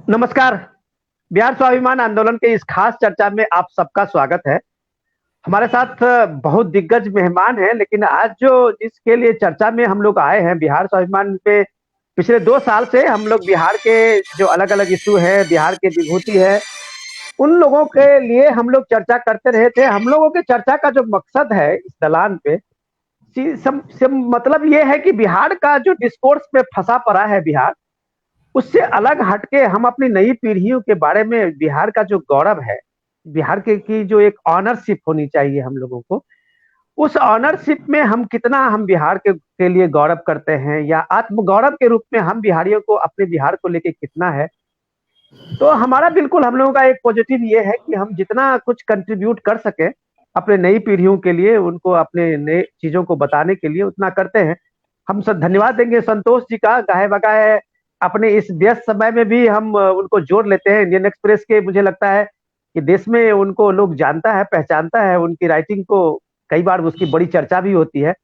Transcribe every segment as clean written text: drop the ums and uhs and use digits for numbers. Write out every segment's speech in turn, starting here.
नमस्कार। बिहार स्वाभिमान आंदोलन के इस खास चर्चा में आप सबका स्वागत है। हमारे साथ बहुत दिग्गज मेहमान हैं, लेकिन आज जो जिसके लिए चर्चा में हम लोग आए हैं, बिहार स्वाभिमान पे पिछले 2 साल से हम लोग बिहार के जो अलग अलग इशू है, बिहार की विभूति है, उन लोगों के लिए हम लोग चर्चा करते रहे थे। हम लोगों के चर्चा का जो मकसद है इस दलान पे, मतलब ये है कि बिहार का जो डिस्कोर्स में फंसा पड़ा है बिहार, उससे अलग हटके हम अपनी नई पीढ़ियों के बारे में, बिहार का जो गौरव है, बिहार के की जो एक ऑनरशिप होनी चाहिए हम लोगों को, उस ऑनरशिप में हम बिहार के लिए गौरव करते हैं, या आत्म गौरव के रूप में हम बिहारियों को अपने बिहार को लेके कितना है। तो हमारा बिल्कुल हम लोगों का एक पॉजिटिव ये है कि हम जितना कुछ कंट्रीब्यूट कर सके अपने नई पीढ़ियों के लिए, उनको अपने नए चीजों को बताने के लिए उतना करते हैं। हम सब धन्यवाद देंगे संतोष जी का, गाहे बगाए अपने इस व्यस्त समय में भी हम उनको जोड़ लेते हैं। इंडियन एक्सप्रेस के, मुझे लगता है कि देश में उनको लोग जानता है, पहचानता है, उनकी राइटिंग को कई बार उसकी बड़ी चर्चा भी होती है।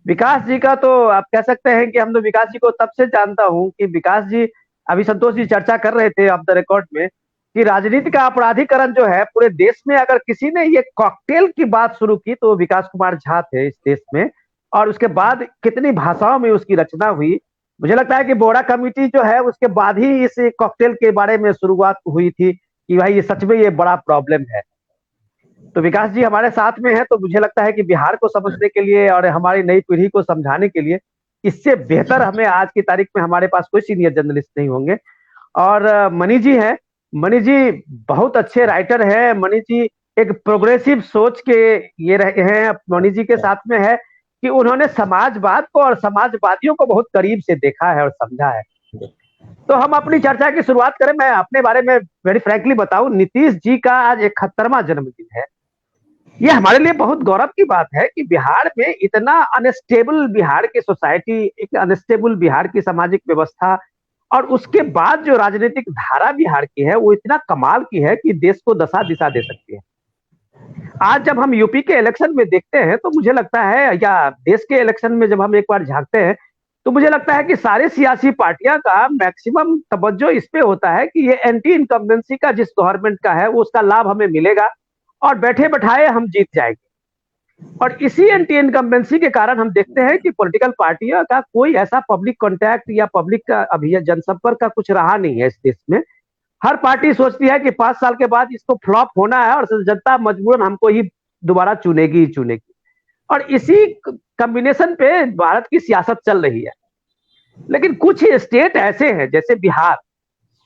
विकास जी का तो आप कह सकते हैं कि हम तो विकास जी को तब से जानता हूं कि विकास जी, अभी संतोष जी चर्चा कर रहे थे ऑफ द रिकॉर्ड में कि राजनीति का अपराधीकरण जो है पूरे देश में, अगर किसी ने ये कॉकटेल की बात शुरू की तो विकास कुमार झा थे इस देश में। और उसके बाद कितनी भाषाओं में उसकी रचना हुई। मुझे लगता है कि बोरा कमेटी जो है उसके बाद ही इस कॉकटेल के बारे में शुरुआत हुई थी कि भाई ये सच में ये बड़ा प्रॉब्लम है। तो विकास जी हमारे साथ में है, तो मुझे लगता है कि बिहार को समझने के लिए और हमारी नई पीढ़ी को समझाने के लिए इससे बेहतर हमें आज की तारीख में हमारे पास कोई सीनियर जर्नलिस्ट नहीं होंगे। और मणि जी हैं। मणि जी बहुत अच्छे राइटर हैं। मणि जी एक प्रोग्रेसिव सोच के ये रहे हैं। मणि जी के साथ में है कि उन्होंने समाजवाद को और समाजवादियों को बहुत करीब से देखा है और समझा है। तो हम अपनी चर्चा की शुरुआत करें। मैं अपने बारे में वेरी फ्रैंकली बताऊं, नीतीश जी का आज 71वां जन्मदिन है। ये हमारे लिए बहुत गौरव की बात है कि बिहार में इतना अनस्टेबल बिहार की सोसाइटी, एक अनस्टेबल बिहार की सामाजिक व्यवस्था, और उसके बाद जो राजनीतिक धारा बिहार की है वो इतना कमाल की है कि देश को दशा दिशा दे सकती है। आज जब हम यूपी के इलेक्शन में देखते हैं तो मुझे लगता है, या देश के इलेक्शन में जब हम एक बार झांकते हैं, तो मुझे लगता है कि सारी सियासी पार्टियां का मैक्सिमम तवज्जो इस पे होता है कि ये एंटी इनकम्बेंसी का जिस गवर्नमेंट का है वो उसका लाभ हमें मिलेगा और बैठे बैठाए हम जीत जाएंगे। और इसी एंटी इनकम्बेंसी के कारण हम देखते हैं कि पॉलिटिकल पार्टियों का कोई ऐसा पब्लिक कॉन्टैक्ट या पब्लिक का अभियान, जनसंपर्क का कुछ रहा नहीं है इस देश में। हर पार्टी सोचती है कि 5 साल के बाद इसको फ्लॉप होना है और जनता मजबूरन हमको ही दोबारा चुनेगी ही चुनेगी। और इसी कॉम्बिनेशन पे भारत की सियासत चल रही है। लेकिन कुछ स्टेट ऐसे हैं जैसे बिहार,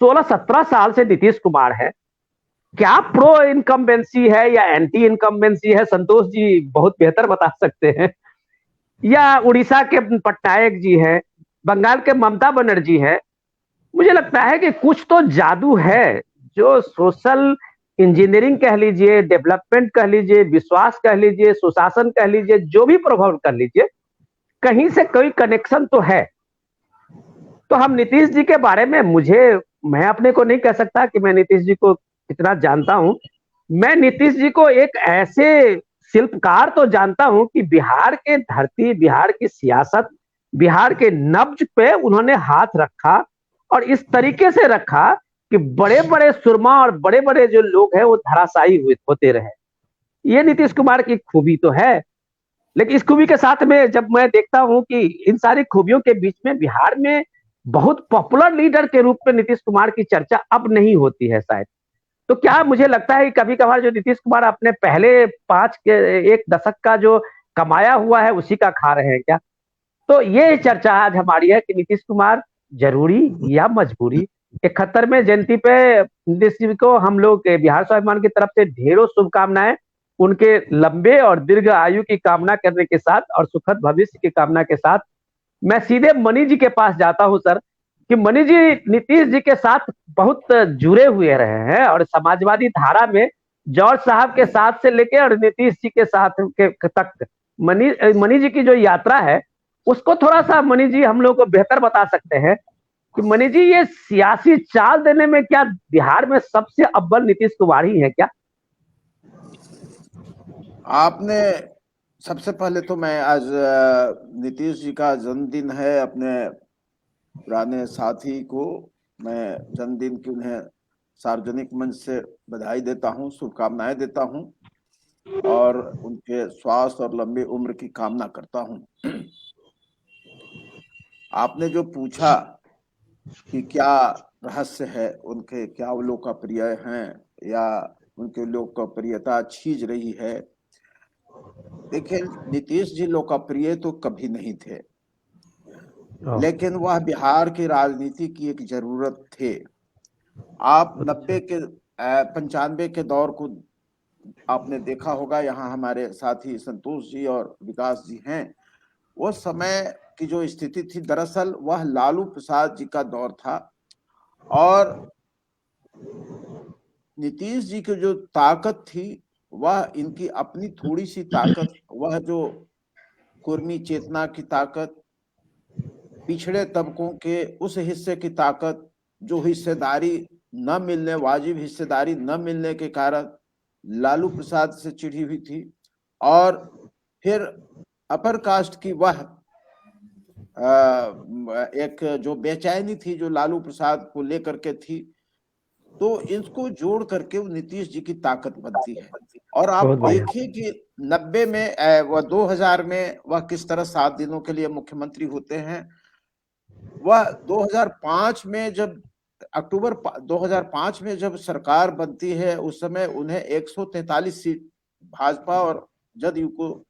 16-17 साल से नीतीश कुमार है। क्या प्रो इनकम्बेंसी है या एंटी इनकम्बेंसी है, संतोष जी बहुत बेहतर बता सकते हैं। या उड़ीसा के पटनायक जी हैं, बंगाल के ममता बनर्जी है। मुझे लगता है कि कुछ तो जादू है जो सोशल इंजीनियरिंग कह लीजिए, डेवलपमेंट कह लीजिए, विश्वास कह लीजिए, सुशासन कह लीजिए, जो भी प्रभाव कर लीजिए, कहीं से कोई कनेक्शन तो है। तो हम नीतीश जी के बारे में, मैं अपने को नहीं कह सकता कि मैं नीतीश जी को कितना जानता हूं। मैं नीतीश जी को एक ऐसे शिल्पकार तो जानता हूं कि बिहार के धरती, बिहार की सियासत, बिहार के नब्ज पे उन्होंने हाथ रखा, और इस तरीके से रखा कि बड़े बड़े सुरमा और बड़े बड़े जो लोग हैं वो धराशायी होते रहे। ये नीतीश कुमार की खूबी तो है। लेकिन इस खूबी के साथ में जब मैं देखता हूं कि इन सारी खूबियों के बीच में बिहार में बहुत पॉपुलर लीडर के रूप में नीतीश कुमार की चर्चा अब नहीं होती है शायद। तो क्या मुझे लगता है कि कभी कभार जो नीतीश कुमार अपने पहले पांच के एक दशक का जो कमाया हुआ है उसी का खा रहे हैं क्या? तो ये चर्चा आज हमारी है कि नीतीश कुमार जरूरी या मजबूरी। 71वें जयंती पे नीतीश जी को हम लोग बिहार स्वाभिमान की तरफ से ढेरों शुभकामनाएं। उनके लंबे और दीर्घ आयु की कामना करने के साथ और सुखद भविष्य की कामना के साथ मैं सीधे मणि जी के पास जाता हूं सर, कि मणि जी नीतीश जी के साथ बहुत जुड़े हुए रहे हैं और समाजवादी धारा में जॉर्ज साहब के साथ से लेके और नीतीश जी के साथ के तक मणि मणि जी की जो यात्रा है उसको थोड़ा सा मणि जी हम लोग को बेहतर बता सकते हैं कि मणि जी ये सियासी चाल देने में क्या बिहार में सबसे अव्वल नीतीश कुमार ही है क्या? आपने सबसे पहले तो मैं आज नीतीश जी का जन्मदिन है, अपने पुराने साथी को मैं जन्मदिन की उन्हें सार्वजनिक मंच से बधाई देता हूँ, शुभकामनाएं देता हूँ और उनके स्वास्थ्य और लंबी उम्र की कामना करता हूँ। आपने जो पूछा कि क्या रहस्य है उनके, क्या वो लोकप्रिय हैं या उनके लोकप्रियता छीज रही है। देखिए, नीतीश जी लोकप्रिय तो कभी नहीं थे, लेकिन वह बिहार की राजनीति की एक जरूरत थे। आप 90 के 95 के दौर को आपने देखा होगा, यहाँ हमारे साथी संतोष जी और विकास जी हैं। उस समय की जो स्थिति थी, दरअसल वह लालू प्रसाद जी का दौर था और नीतीश जी की जो ताकत थी वह इनकी अपनी थोड़ी सी ताकत, वह जो कुर्मी चेतना की ताकत, पिछड़े तबकों के उस हिस्से की ताकत जो हिस्सेदारी न मिलने, वाजिब हिस्सेदारी न मिलने के कारण लालू प्रसाद से चिढ़ी हुई थी, और फिर अपर कास्ट की वह एक जो बेचैनी थी जो लालू प्रसाद को लेकर के थी, तो इसको जोड़ करके वो नीतीश जी की ताकत बनती है। और आप देखिए कि 90 में वह 2000 में वह किस तरह 7 दिनों के लिए मुख्यमंत्री होते हैं। वह 2005 में जब अक्टूबर 2005 में जब सरकार बनती है, उस समय उन्हें 143 सीट भाजपा और जदयू को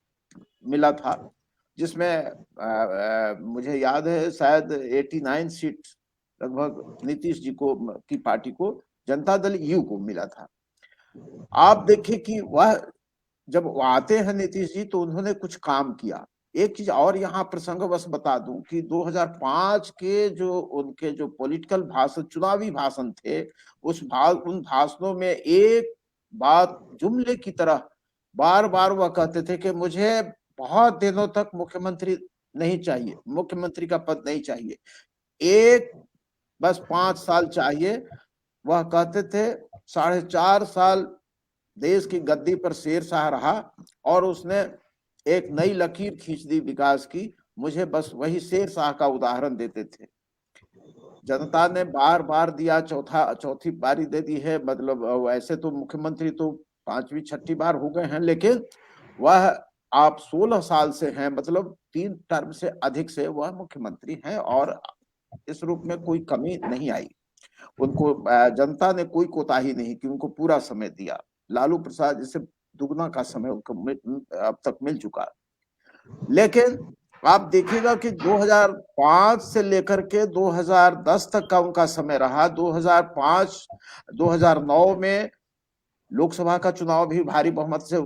मिला था, जिसमें मुझे याद है शायद 89 सीट लगभग नीतीश जी को की पार्टी को, जनता दल यू को मिला था। आप देखिए कि वह जब आते हैं नीतीश जी तो उन्होंने कुछ काम किया। एक चीज और यहाँ प्रसंगवश बता दूं कि 2005 के जो उनके जो पॉलिटिकल भाषण, चुनावी भाषण थे, उन भाषणों में एक बात जुमले की तरह बार बार वह कहते थे कि मुझे बहुत दिनों तक मुख्यमंत्री नहीं चाहिए, मुख्यमंत्री का पद नहीं चाहिए, एक बस 5 साल चाहिए। वह कहते थे 4.5 साल देश की गद्दी पर शेरशाह रहा और उसने एक नई लकीर खींच दी विकास की, मुझे बस वही शेरशाह का उदाहरण देते थे। जनता ने बार बार दिया, चौथी बारी दे दी है, मतलब वैसे तो मुख्यमंत्री तो 5वीं 6ठी बार हो गए हैं, लेकिन वह आप 16 साल से हैं, मतलब 3 टर्म से अधिक से वह मुख्यमंत्री हैं और इस रूप में कोई कमी नहीं आई। उनको जनता ने कोई कोताही नहीं की, उनको पूरा समय दिया। लालू प्रसाद जिसे दुगना का समय उनको अब तक मिल चुका। लेकिन आप देखिएगा कि 2005 से लेकर के 2010 तक का उनका समय रहा। 2009 में लोकसभा का चुनाव भी भारी बहुमत से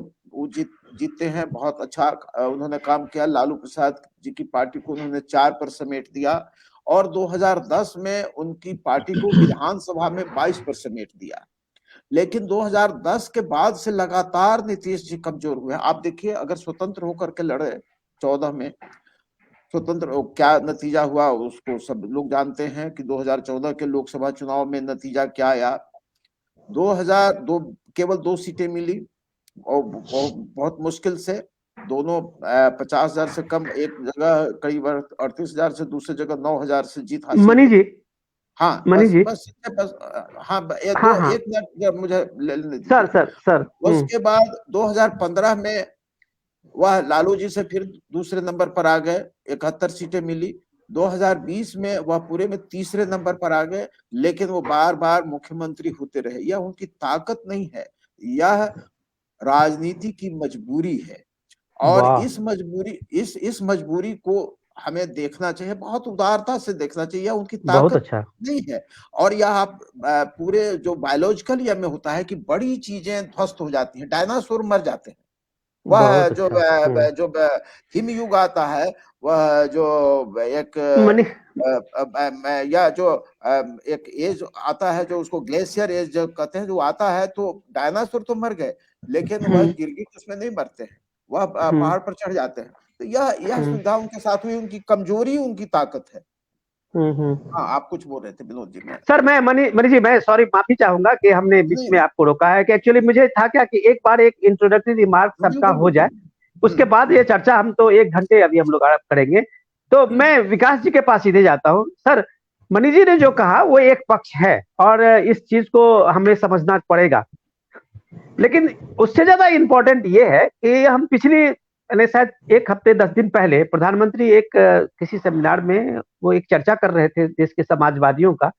जीतते हैं, बहुत अच्छा उन्होंने काम किया। लालू प्रसाद जी की पार्टी को उन्होंने 4 पर समेट दिया और 2010 में उनकी पार्टी को विधानसभा में 22 पर समेट दिया। लेकिन 2010 के बाद से लगातार नीतीश जी कमजोर हुए। आप देखिए, अगर स्वतंत्र होकर के लड़े 14 में, स्वतंत्र क्या नतीजा हुआ उसको सब लोग जानते हैं कि 2014 के लोकसभा चुनाव में नतीजा क्या आया। 2002 केवल 2 सीटें मिली और बहुत मुश्किल से, दोनों 50,000 से कम, एक जगह करीब 38,000 से, दूसरी जगह 9,000 से जीत हासिल। मनी जी, हाँ मनी बस जी, बस बस हाँ, एक मिनट मुझे लेने सर दीजिए। सर उसके बाद 2015 में वह लालू जी से फिर दूसरे नंबर पर आ गए, 71 सीटें मिली। 2020 में वह पूरे में तीसरे नंबर पर आ गए, लेकिन वो बार बार मुख्यमंत्री होते रहे। यह उनकी ताकत नहीं है, यह राजनीति की मजबूरी है और इस मजबूरी को हमें देखना चाहिए, बहुत उदारता से देखना चाहिए। उनकी ताकत अच्छा नहीं है। और यह आप पूरे जो बायोलॉजिकल ये में होता है कि बड़ी चीजें ध्वस्त हो जाती हैं, डायनासोर मर जाते हैं। वह जो जो हिमयुग आता है, वह जो एक या जो एक एज आता है जो उसको ग्लेशियर एज जो कहते हैं, जो आता है, तो डायनासोर तो मर गए, लेकिन वह गिरगिट उसमें नहीं मरते हैं, वह पहाड़ पर चढ़ जाते हैं। तो यह सुविधा उनके साथ हुई, उनकी कमजोरी उनकी ताकत है। हाँ, आप कुछ बोल रहे थे विनोद जी। में सर, मैं मनी जी, मैं सॉरी, माफी चाहूंगा कि हमने बीच में आपको रोका है, कि एक्चुअली मुझे था क्या कि एक बार एक इंट्रोडक्टरी रिमार्क सबका हो जाए, उसके बाद ये चर्चा हम तो 1 घंटे अभी हम लोग करेंगे। तो मैं विकास जी के पास सीधे जाता हूँ। सर, मनीष जी ने जो कहा वो एक पक्ष है और इस चीज को हमें समझना पड़ेगा, लेकिन उससे ज्यादा इम्पोर्टेंट ये है कि हम पिछली यानी शायद एक हफ्ते 10 दिन पहले प्रधानमंत्री एक किसी सेमिनार में वो एक चर्चा कर रहे थे देश के समाजवादियों का।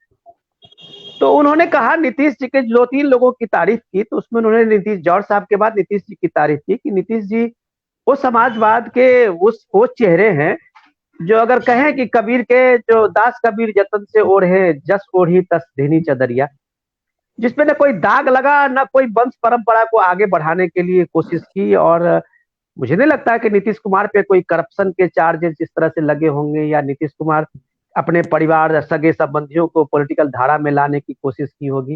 तो उन्होंने कहा, नीतीश जी के 2-3 लोगों की तारीफ की, तो उसमें उन्होंने नीतीश जौहर साहब के बाद नीतीश जी की तारीफ की कि नीतीश जी वो समाजवाद के उस वो चेहरे हैं जो अगर कहें कि कबीर के जो दास कबीर जतन से ओढ़े जस ओढ़ी तस धीनी चदरिया, जिसमें न कोई दाग लगा न कोई वंश परंपरा को आगे बढ़ाने के लिए कोशिश की। और मुझे नहीं लगता है कि नीतीश कुमार पे कोई करप्शन के चार्जेस जिस तरह से लगे होंगे या नीतीश कुमार अपने परिवार सगे संबंधियों को पॉलिटिकल धारा में लाने की कोशिश की होगी।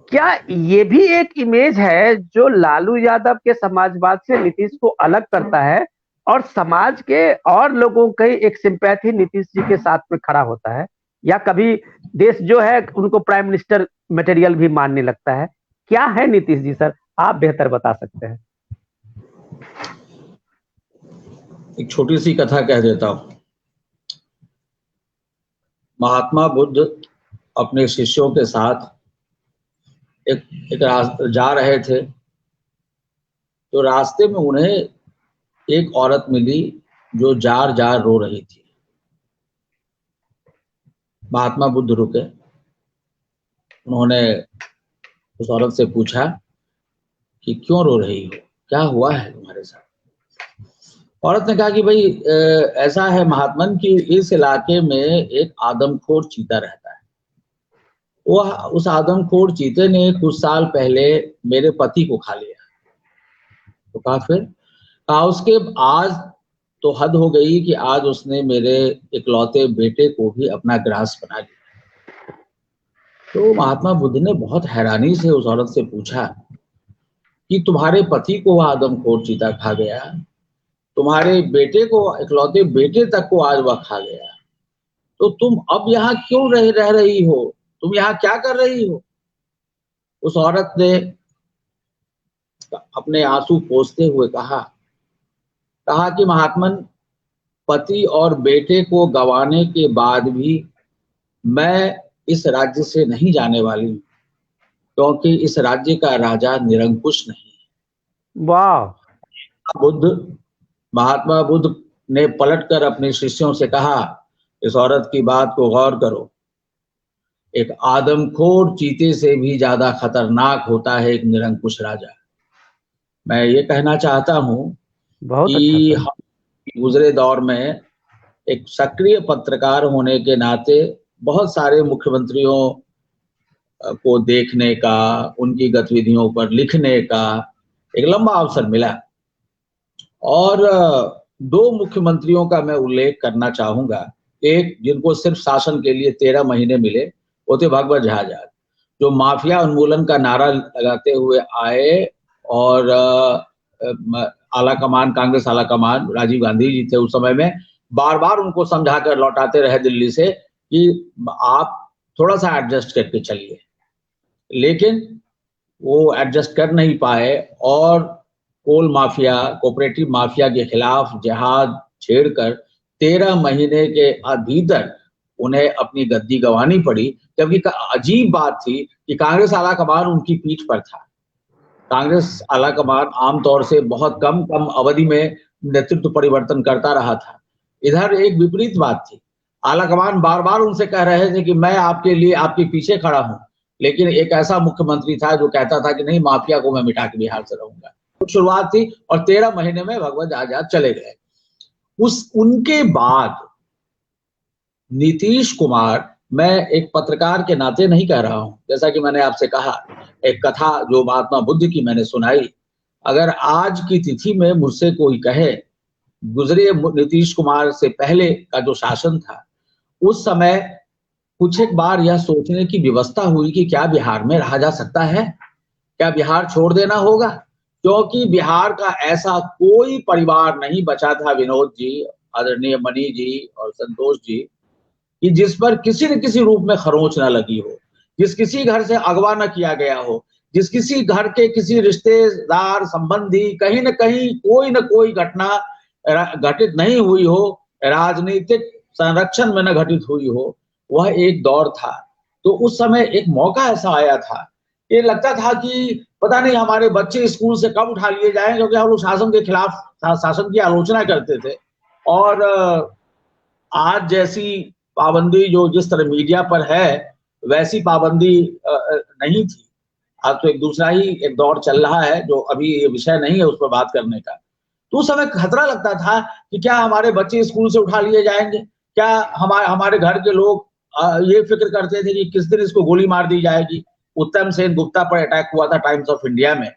क्या ये भी एक इमेज है जो लालू यादव के समाजवाद से नीतीश को अलग करता है और समाज के और लोगों की एक सिंपैथी नीतीश जी के साथ में खड़ा होता है, या कभी देश जो है उनको प्राइम मिनिस्टर मटेरियल भी मानने लगता है? क्या है नीतीश जी सर, आप बेहतर बता सकते हैं। एक छोटी सी कथा कह देता हूं। महात्मा बुद्ध अपने शिष्यों के साथ जा रहे थे, तो रास्ते में उन्हें एक औरत मिली जो जार जार रो रही थी। महात्मा बुद्ध रुके, उन्होंने उस औरत से पूछा कि क्यों रो रही हो, क्या हुआ है तुम्हारे साथ? औरत ने कहा कि भाई ऐसा है महात्मन कि इस इलाके में एक आदमखोर चीता रहता है। वो उस आदमखोर चीते ने कुछ साल पहले मेरे पति को खा लिया। तो कहा फिर? कहा उसके आज तो हद हो गई कि आज उसने मेरे इकलौते बेटे को भी अपना ग्रास बना लिया। तो महात्मा बुद्ध ने बहुत हैरानी से उस औरत से पूछा कि तुम्हारे पति को वह आदमखोर चीता खा गया, तुम्हारे बेटे को, इकलौते बेटे तक को आज वह खा गया, तो तुम अब यहाँ क्यों रह रही हो? तुम यहाँ क्या कर रही हो? उस औरत ने अपने आंसू पोंछते हुए कहा कि महात्मन, पति और बेटे को गंवाने के बाद भी मैं इस राज्य से नहीं जाने वाली, क्योंकि इस राज्य का राजा निरंकुश नहीं है। वाह! महात्मा बुद्ध ने पलटकर अपने शिष्यों से कहा, इस औरत की बात को गौर करो। एक आदमखोर चीते से भी ज्यादा खतरनाक होता है एक निरंकुश राजा। मैं ये कहना चाहता हूं कि हम गुजरे दौर में एक सक्रिय पत्रकार होने के नाते बहुत सारे मुख्यमंत्रियों को देखने का, उनकी गतिविधियों पर लिखने का एक लंबा अवसर मिला। और दो मुख्यमंत्रियों का मैं उल्लेख करना चाहूंगा। एक जिनको सिर्फ शासन के लिए 13 महीने मिले, वो थे भगवत झा, जो माफिया उन्मूलन का नारा लगाते हुए आए और आला कमान, कांग्रेस आला कमान, राजीव गांधी जी थे उस समय में, बार बार उनको समझा कर लौटाते रहे दिल्ली से कि आप थोड़ा सा एडजस्ट करके चलिए, लेकिन वो एडजस्ट कर नहीं पाए और कोल माफिया, कोऑपरेटिव माफिया के खिलाफ जिहाद छेड़कर 13 महीने के भीतर उन्हें अपनी गद्दी गंवानी पड़ी। जबकि अजीब बात थी कि कांग्रेस आला कमान उनकी पीठ पर था। कांग्रेस आला कमान आमतौर से बहुत कम अवधि में नेतृत्व परिवर्तन करता रहा था। इधर एक विपरीत बात थी, आला कमान बार बार उनसे कह रहे थे कि मैं आपके लिए आपके पीछे खड़ा हूं, लेकिन एक ऐसा मुख्यमंत्री था जो कहता था कि नहीं, माफिया को मैं मिटा के बिहार से रहूंगा। तो शुरुआत थी और 13 महीने में भगवत आजाद चले गए। उनके बाद नीतीश कुमार, मैं एक पत्रकार के नाते नहीं कह रहा हूं, जैसा कि मैंने आपसे कहा, एक कथा जो महात्मा बुद्ध की मैंने सुनाई, अगर आज की तिथि में मुझसे कोई कहे गुजरे नीतीश कुमार से पहले का जो शासन था, उस समय कुछ एक बार यह सोचने की व्यवस्था हुई कि क्या बिहार में रहा जा सकता है, क्या बिहार छोड़ देना होगा, क्योंकि बिहार का ऐसा कोई परिवार नहीं बचा था, विनोद जी, आदरणीय मणि जी और संतोष जी, कि जिस पर किसी न किसी रूप में खरोंच न लगी हो, जिस किसी घर से अगवा न किया गया हो, जिस किसी घर के किसी रिश्तेदार संबंधी कहीं न कहीं कोई न कोई घटना घटित नहीं हुई हो, राजनीतिक संरक्षण में न घटित हुई हो, वह एक दौर था। तो उस समय एक मौका ऐसा आया था, ये लगता था कि पता नहीं हमारे बच्चे स्कूल से कब उठा लिए जाएं, क्योंकि हम लोग शासन के खिलाफ, शासन की आलोचना करते थे। और आज जैसी पाबंदी जो जिस तरह मीडिया पर है, वैसी पाबंदी नहीं थी। आज तो एक दूसरा ही एक दौर चल रहा है, जो अभी ये विषय नहीं है उस पर बात करने का। तो उस समय खतरा लगता था कि क्या हमारे बच्चे स्कूल से उठा लिए जाएंगे, क्या हमारे घर के लोग ये फिक्र करते थे कि किस दिन इसको गोली मार दी जाएगी। उत्तम सेन गुप्ता पर अटैक हुआ था टाइम्स ऑफ इंडिया में,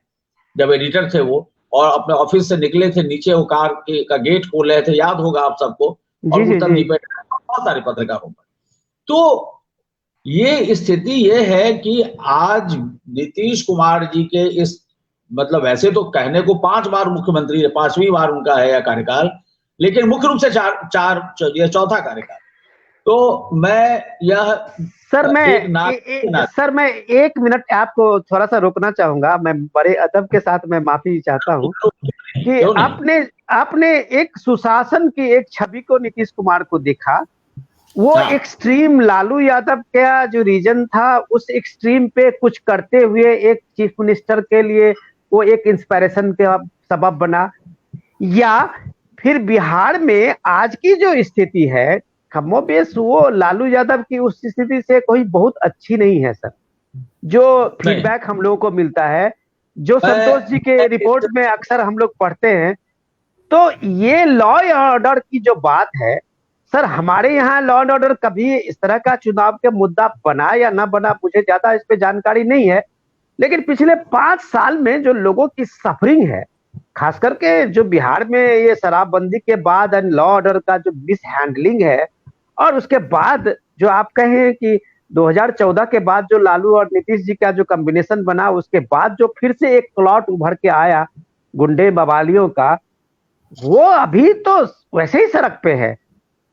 जब एडिटर थे वो, और अपने ऑफिस से निकले थे, नीचे वो कार का गेट खोल रहे थे, याद होगा आप सबको, और उत्तम जी पे बहुत सारे पत्रकारों पर। तो ये स्थिति ये है कि आज नीतीश कुमार जी के इस, मतलब वैसे तो कहने को 5 बार मुख्यमंत्री है, 5वीं बार उनका है यह कार्यकाल, लेकिन मुख्य रूप से ये चौथा कार्यकाल। तो मैं यह सर मैं 1 मिनट आपको थोड़ा सा रोकना चाहूंगा। मैं बड़े अदब के साथ मैं माफी चाहता हूं कि आपने एक सुशासन की एक छवि को नीतीश कुमार को देखा। वो एक्सट्रीम लालू यादव का जो रीजन था, उस एक्सट्रीम पे कुछ करते हुए एक चीफ मिनिस्टर के लिए वो एक इंस्पिरेशन का सबब बना। या फिर बिहार में आज की जो स्थिति है, कमोबेश वो लालू यादव की उस स्थिति से कोई बहुत अच्छी नहीं है सर। जो फीडबैक हम लोगों को मिलता है, जो संतोष जी के रिपोर्ट में अक्सर हम लोग पढ़ते हैं, तो ये लॉ एंड ऑर्डर की जो बात है सर, हमारे यहाँ लॉ एंड ऑर्डर कभी इस तरह का चुनाव के मुद्दा बना या ना बना, मुझे ज्यादा इस पे जानकारी नहीं है। लेकिन पिछले 5 साल में जो लोगों की सफरिंग है, खास करके जो बिहार में ये शराबबंदी के बाद लॉ ऑर्डर का जो मिस हैंडलिंग है, और उसके बाद जो आप कहें कि 2014 के बाद जो लालू और नीतीश जी का जो कॉम्बिनेशन बना, उसके बाद जो फिर से एक प्लॉट उभर के आया गुंडे बवालियों का, वो अभी तो वैसे ही सड़क पे है।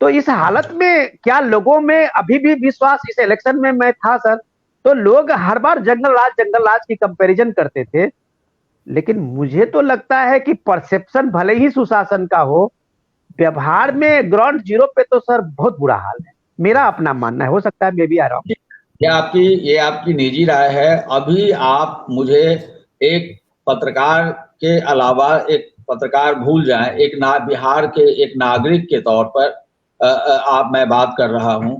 तो इस हालत में क्या लोगों में अभी भी विश्वास, इस इलेक्शन में मैं था सर, तो लोग हर बार जंगल राज की कंपैरिजन करते थे। लेकिन मुझे तो लगता है कि परसेप्शन भले ही सुशासन का हो, व्यवहार में ग्राउंड जीरो पे तो सर बहुत बुरा हाल है। मेरा अपना मानना है, हो सकता है मैं भी आ रहा हूँ। ये आपकी निजी राय है। अभी आप मुझे एक पत्रकार के अलावा एक पत्रकार भूल जाएं, बिहार के एक नागरिक के तौर पर मैं बात कर रहा हूं।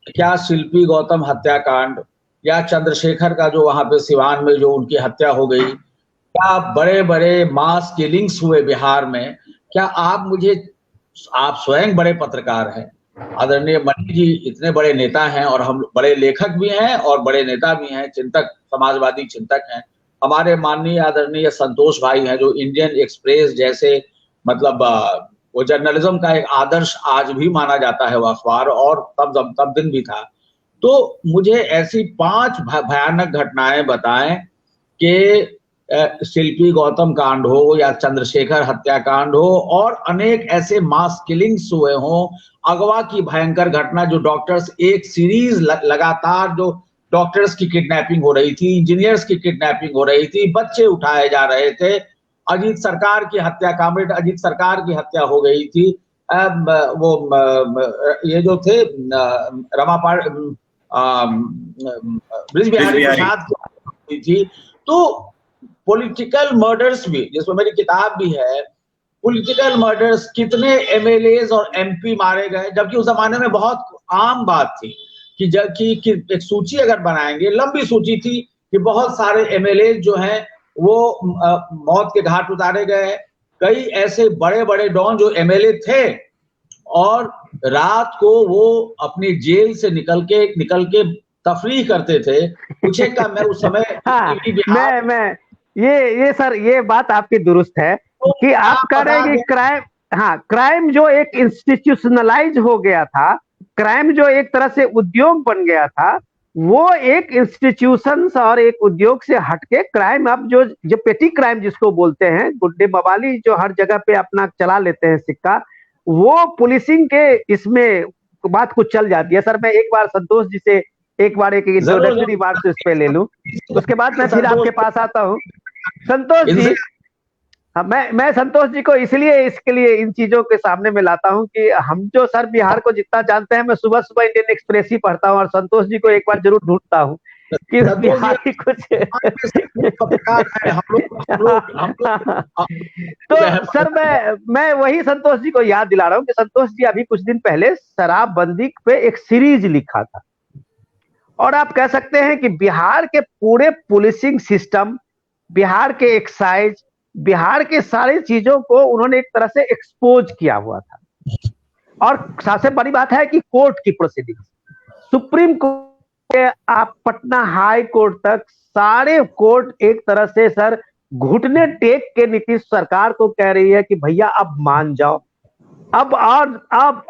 क्या शिल्पी गौतम हत्याकांड या चंद्रशेखर का जो वहां पे सिवान में जो उनकी हत्या हो गई, क्या बड़े बड़े मास किलिंग्स हुए बिहार में, क्या आप स्वयं बड़े पत्रकार हैं, आदरणीय मणि जी इतने बड़े नेता हैं, और हम बड़े लेखक भी हैं और बड़े नेता भी हैं, चिंतक, समाजवादी चिंतक हैं। हमारे माननीय आदरणीय संतोष भाई हैं, जो इंडियन एक्सप्रेस जैसे, मतलब वो जर्नलिज्म का एक आदर्श आज भी माना जाता है वो अखबार, और तब दिन भी था। तो मुझे ऐसी 5 भयानक घटनाएं बताएं कि शिल्पी गौतम कांड हो या चंद्रशेखर हत्याकांड हो, और अनेक ऐसे मास किलिंग्स हुए हों, अगवा की भयंकर घटना, जो डॉक्टर्स, एक सीरीज लगातार जो डॉक्टर्स की किडनैपिंग हो रही थी, इंजीनियर्स की किडनैपिंग हो रही थी, बच्चे उठाए जा रहे थे, अजीत सरकार की हत्या, कॉमरेड अजीत सरकार की हत्या हो गई थी, वो ये जो थे रमापाल ब्रिज बिहारी प्रसाद की हत्या हुई थी। तो पॉलिटिकल मर्डर्स भी, जिसमें मेरी किताब भी है, पॉलिटिकल मर्डर्स, कितने एमएलएज और एमपी मारे गए, जबकि उस जमाने में बहुत आम बात थी कि एक सूची अगर बनाएंगे, लंबी सूची थी कि बहुत सारे एमएलए जो हैं वो मौत के घाट उतारे गए। कई ऐसे बड़े बड़े डॉन जो एमएलए थे और रात को वो अपनी जेल से निकल के तफरीह करते थे। पूछे का मैं उस समय मैं ये सर, ये बात आपकी दुरुस्त है कि आप कह रहे हैं कि क्राइम जो एक इंस्टीट्यूशनलाइज हो गया था, क्राइम जो एक तरह से उद्योग बन गया था, वो एक इंस्टीट्यूशन और एक उद्योग से हटके क्राइम अब जो पेटी क्राइम जिसको बोलते हैं, गुड्डे बवाली जो हर जगह पे अपना चला लेते हैं सिक्का, वो पुलिसिंग के इसमें बात कुछ चल जाती है। सर मैं एक बार संतोष जी से एक इंट्रोडक्टरी बात इस पे ले लूं, उसके बाद मैं फिर आपके पास आता हूँ। संतोष जी, हाँ, मैं संतोष जी को इसलिए इसके लिए इन चीजों के सामने में लाता हूँ कि हम जो सर बिहार को जितना जानते हैं, मैं सुबह सुबह इंडियन एक्सप्रेस ही पढ़ता हूँ और संतोष जी को एक बार जरूर ढूंढता हूँ कि संतोष जी बिहारी कुछ पत्रकार हैं, तो सर मैं वही संतोष जी को याद दिला रहा हूँ कि संतोष जी अभी कुछ दिन पहले शराबबंदी पे एक सीरीज लिखा था, और आप कह सकते हैं कि बिहार के पूरे पुलिसिंग सिस्टम, बिहार के एक्साइज, बिहार के सारी चीजों को उन्होंने एक तरह से एक्सपोज किया हुआ था। और सबसे बड़ी बात है कि कोर्ट की प्रोसीडिंग, सुप्रीम कोर्ट के आप पटना हाई कोर्ट तक सारे कोर्ट एक तरह से सर घुटने टेक के नीतीश सरकार को कह रही है कि भैया अब मान जाओ, अब और अब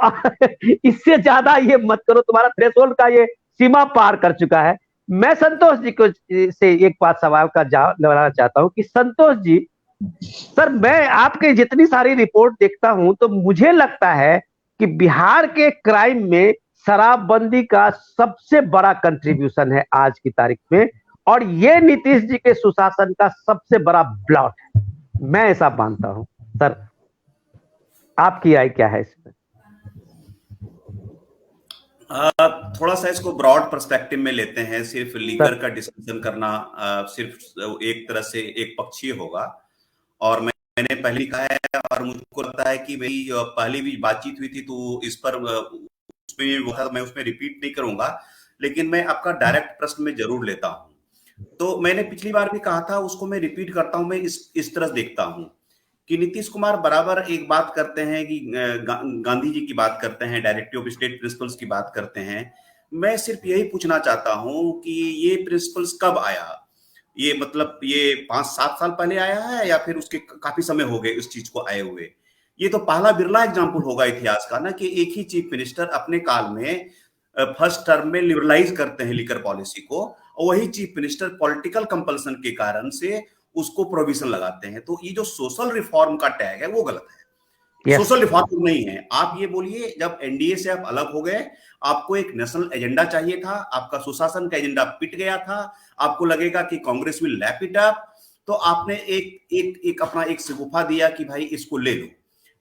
इससे ज्यादा ये मत करो, तुम्हारा थ्रेशोल्ड का ये सीमा पार कर चुका है। मैं संतोष जी को से एक बात सवाल का जवाब लगाना चाहता हूं कि संतोष जी, सर मैं आपके जितनी सारी रिपोर्ट देखता हूं तो मुझे लगता है कि बिहार के क्राइम में शराबबंदी का सबसे बड़ा कंट्रीब्यूशन है आज की तारीख में, और ये नीतीश जी के सुशासन का सबसे बड़ा ब्लॉट है, मैं ऐसा मानता हूं। सर आपकी राय क्या है इसमें? थोड़ा सा इसको ब्रॉड पर्सपेक्टिव में लेते हैं। सिर्फ लीगर का डिस्कशन करना सिर्फ एक तरह से एक पक्षीय होगा, और मैंने पहले कहा है और मुझको लगता है कि मेरी पहली भी बातचीत हुई थी तो इस पर उसमें मैं उसमें रिपीट नहीं करूंगा, लेकिन मैं आपका डायरेक्ट प्रश्न में जरूर लेता हूं। तो मैंने पिछली बार भी कहा था, उसको मैं रिपीट करता हूं। मैं इस तरह देखता हूं कि नीतीश कुमार बराबर एक बात करते हैं कि गांधी जी की बात करते हैं, डायरेक्टिव ऑफ स्टेट प्रिंसिपल्स की बात करते हैं। मैं सिर्फ यही पूछना चाहता हूं कि ये प्रिंसिपल्स कब आया? ये मतलब ये 5-7 साल पहले आया है या फिर उसके काफी समय हो गए इस चीज को आए हुए? ये तो पहला बिरला एग्जाम्पल होगा इतिहास का ना, कि एक ही चीफ मिनिस्टर अपने काल में फर्स्ट टर्म में लिबरलाइज करते हैं लिकर पॉलिसी को, और वही चीफ मिनिस्टर पॉलिटिकल कंपल्सन के कारण से उसको प्रोविजन लगाते हैं। तो ये जो सोशल रिफॉर्म का टैग है वो गलत है। सोशल रिफॉर्म नहीं है। आप ये बोलिए, जब एनडीए से आप अलग हो गए, आपको एक नेशनल एजेंडा चाहिए था, आपका सुशासन का एजेंडा पिट गया था, आपको लगेगा कि Congress will lap it up, तो आपने एक अपना एक शगुफा दिया कि भाई इसको ले लो।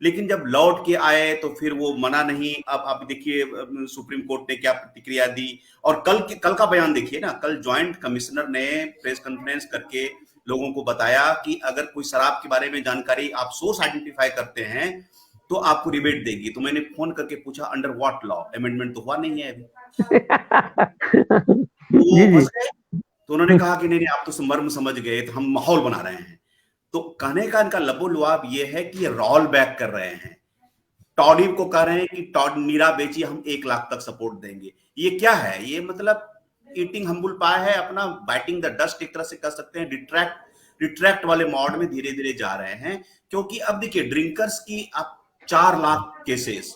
लेकिन जब लौट के आए तो फिर वो मना नहीं। अब आप देखिए सुप्रीम कोर्ट ने क्या प्रतिक्रिया दी, और कल का बयान देखिए ना। कल ज्वाइंट कमिश्नर ने प्रेस कॉन्फ्रेंस करके लोगों को बताया कि अगर कोई शराब के बारे में जानकारी आप सोर्स आइडेंटिफाई करते हैं तो आपको रिबेट देगी। तो मैंने फोन करके पूछा अंडर व्हाट लॉ? अमेंडमेंट तो हुआ नहीं है अभी। तो उन्होंने कहा कि नहीं आप तो मर्म समझ गए, तो हम माहौल बना रहे हैं। तो कहने का इनका लबोलुआब ये है कि ये रोल बैक कर रहे हैं। टॉडी को कह रहे हैं कि टॉड नीरा बेची, हम 1 लाख तक सपोर्ट देंगे। ये क्या है? ये मतलब ईटिंग हम्बुल पाए है, अपना बाइटिंग द डस्ट एक तरह से कह सकते हैं। रिट्रैक्ट वाले मोड में धीरे धीरे जा रहे हैं, क्योंकि अब देखिए ड्रिंकर्स की आप 4 लाख केसेस,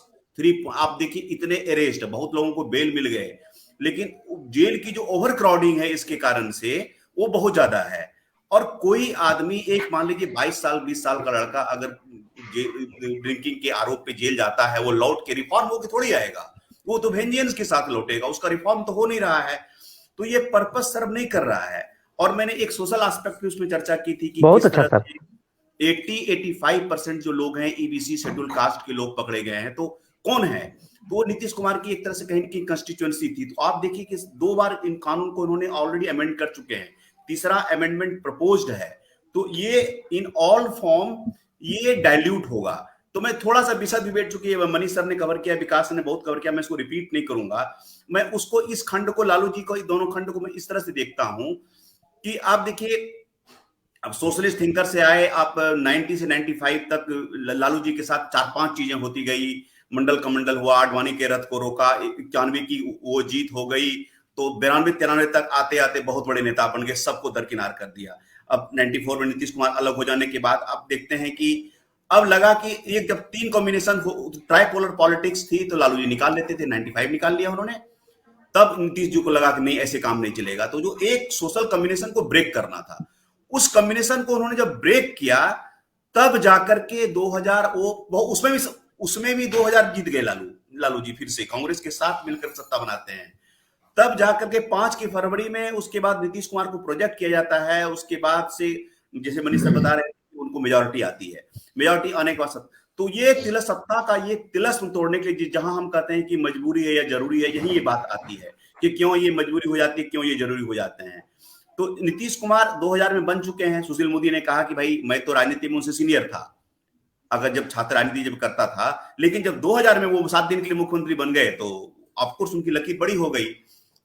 आप देखिए इतने अरेस्ट, बहुत लोगों को बेल मिल गए, लेकिन जेल की जो ओवर क्राउडिंग है इसके कारण से वो बहुत ज्यादा है। और कोई आदमी एक मान लीजिए 22 साल 20 साल का लड़का अगर ड्रिंकिंग के आरोप पे जेल जाता है, वो लौट के रिफॉर्म होके थोड़ी आएगा, वो तो वेंजेंस के साथ लौटेगा, उसका रिफॉर्म तो हो नहीं रहा है। तो ये पर्पस सर्व नहीं कर रहा है। और मैंने एक सोशल एस्पेक्ट भी उसमें चर्चा की थी कि बहुत अच्छा सर, 80-85% जो लोग हैं ईबीसी शेड्यूल कास्ट के लोग पकड़े गए हैं। तो कौन है? तो नीतीश कुमार की एक तरह से कहीं की कंस्टिट्यूएंसी थी। तो आप देखिए कि 2 बार इन कानून को उन्होंने ऑलरेडी अमेंड कर चुके हैं, तीसरा अमेंडमेंट प्रपोज्ड है। तो ये इन ऑल फॉर्म ये डाइल्यूट होगा। तो मैं थोड़ा सा विशद विवेट, चुकी है मनीष सर ने कवर किया, विकास ने बहुत कवर किया, मैं इसको रिपीट नहीं करूंगा। मैं उसको इस खंड को, लालू जी को, दोनों खंड को मैं इस तरह से देखता हूं कि आप देखिए अब सोशलिस्ट थिंकर से आए, आप 90 से 95 तक लालू जी के साथ 4-5 चीजें होती गई। मंडल कमंडल हुआ, आडवाणी के रथ को रोका, 91 की वो जीत हो गई, तो 92-93 तक आते आते बहुत बड़े नेता बन गए, सबको दरकिनार कर दिया। अब 94 में नीतीश कुमार अलग हो जाने के बाद आप देखते हैं कि अब लगा कि ये जब 3 कॉम्बिनेशन ट्राइपोलर पॉलिटिक्स थी तो लालू जी निकाल लेते थे, 95 निकाल लिया उन्होंने। तब नीतीश जी को लगा कि नहीं ऐसे काम नहीं चलेगा, तो जो एक सोशल कॉम्बिनेशन को ब्रेक करना था, उस कॉम्बिनेशन को उन्होंने जब ब्रेक किया, तब जाकर के 2000 उसमें भी 2000 जीत गए लालू जी, फिर से कांग्रेस के साथ मिलकर सत्ता बनाते हैं। तब जाकर के 5 की फरवरी में उसके बाद नीतीश कुमार को प्रोजेक्ट किया जाता है। उसके बाद से जैसे मनीष सर बता रहे हैं, उनको मेजोरिटी आती है, मेजोरिटी आने के बाद तो ये सत्ता का ये तिलस्म तोड़ने के लिए जहां हम कहते हैं कि मजबूरी है या जरूरी है, यही ये बात आती है कि क्यों ये मजबूरी हो जाती है, क्यों ये जरूरी हो जाते हैं। तो नीतीश कुमार 2000 में बन चुके हैं। सुशील मोदी ने कहा कि भाई मैं तो राजनीति में उनसे सीनियर था, अगर जब छात्र राजनीति जब करता था, लेकिन जब 2000 में वो 7 दिन के लिए मुख्यमंत्री बन गए तो ऑफकोर्स उनकी लकीर बड़ी हो गई,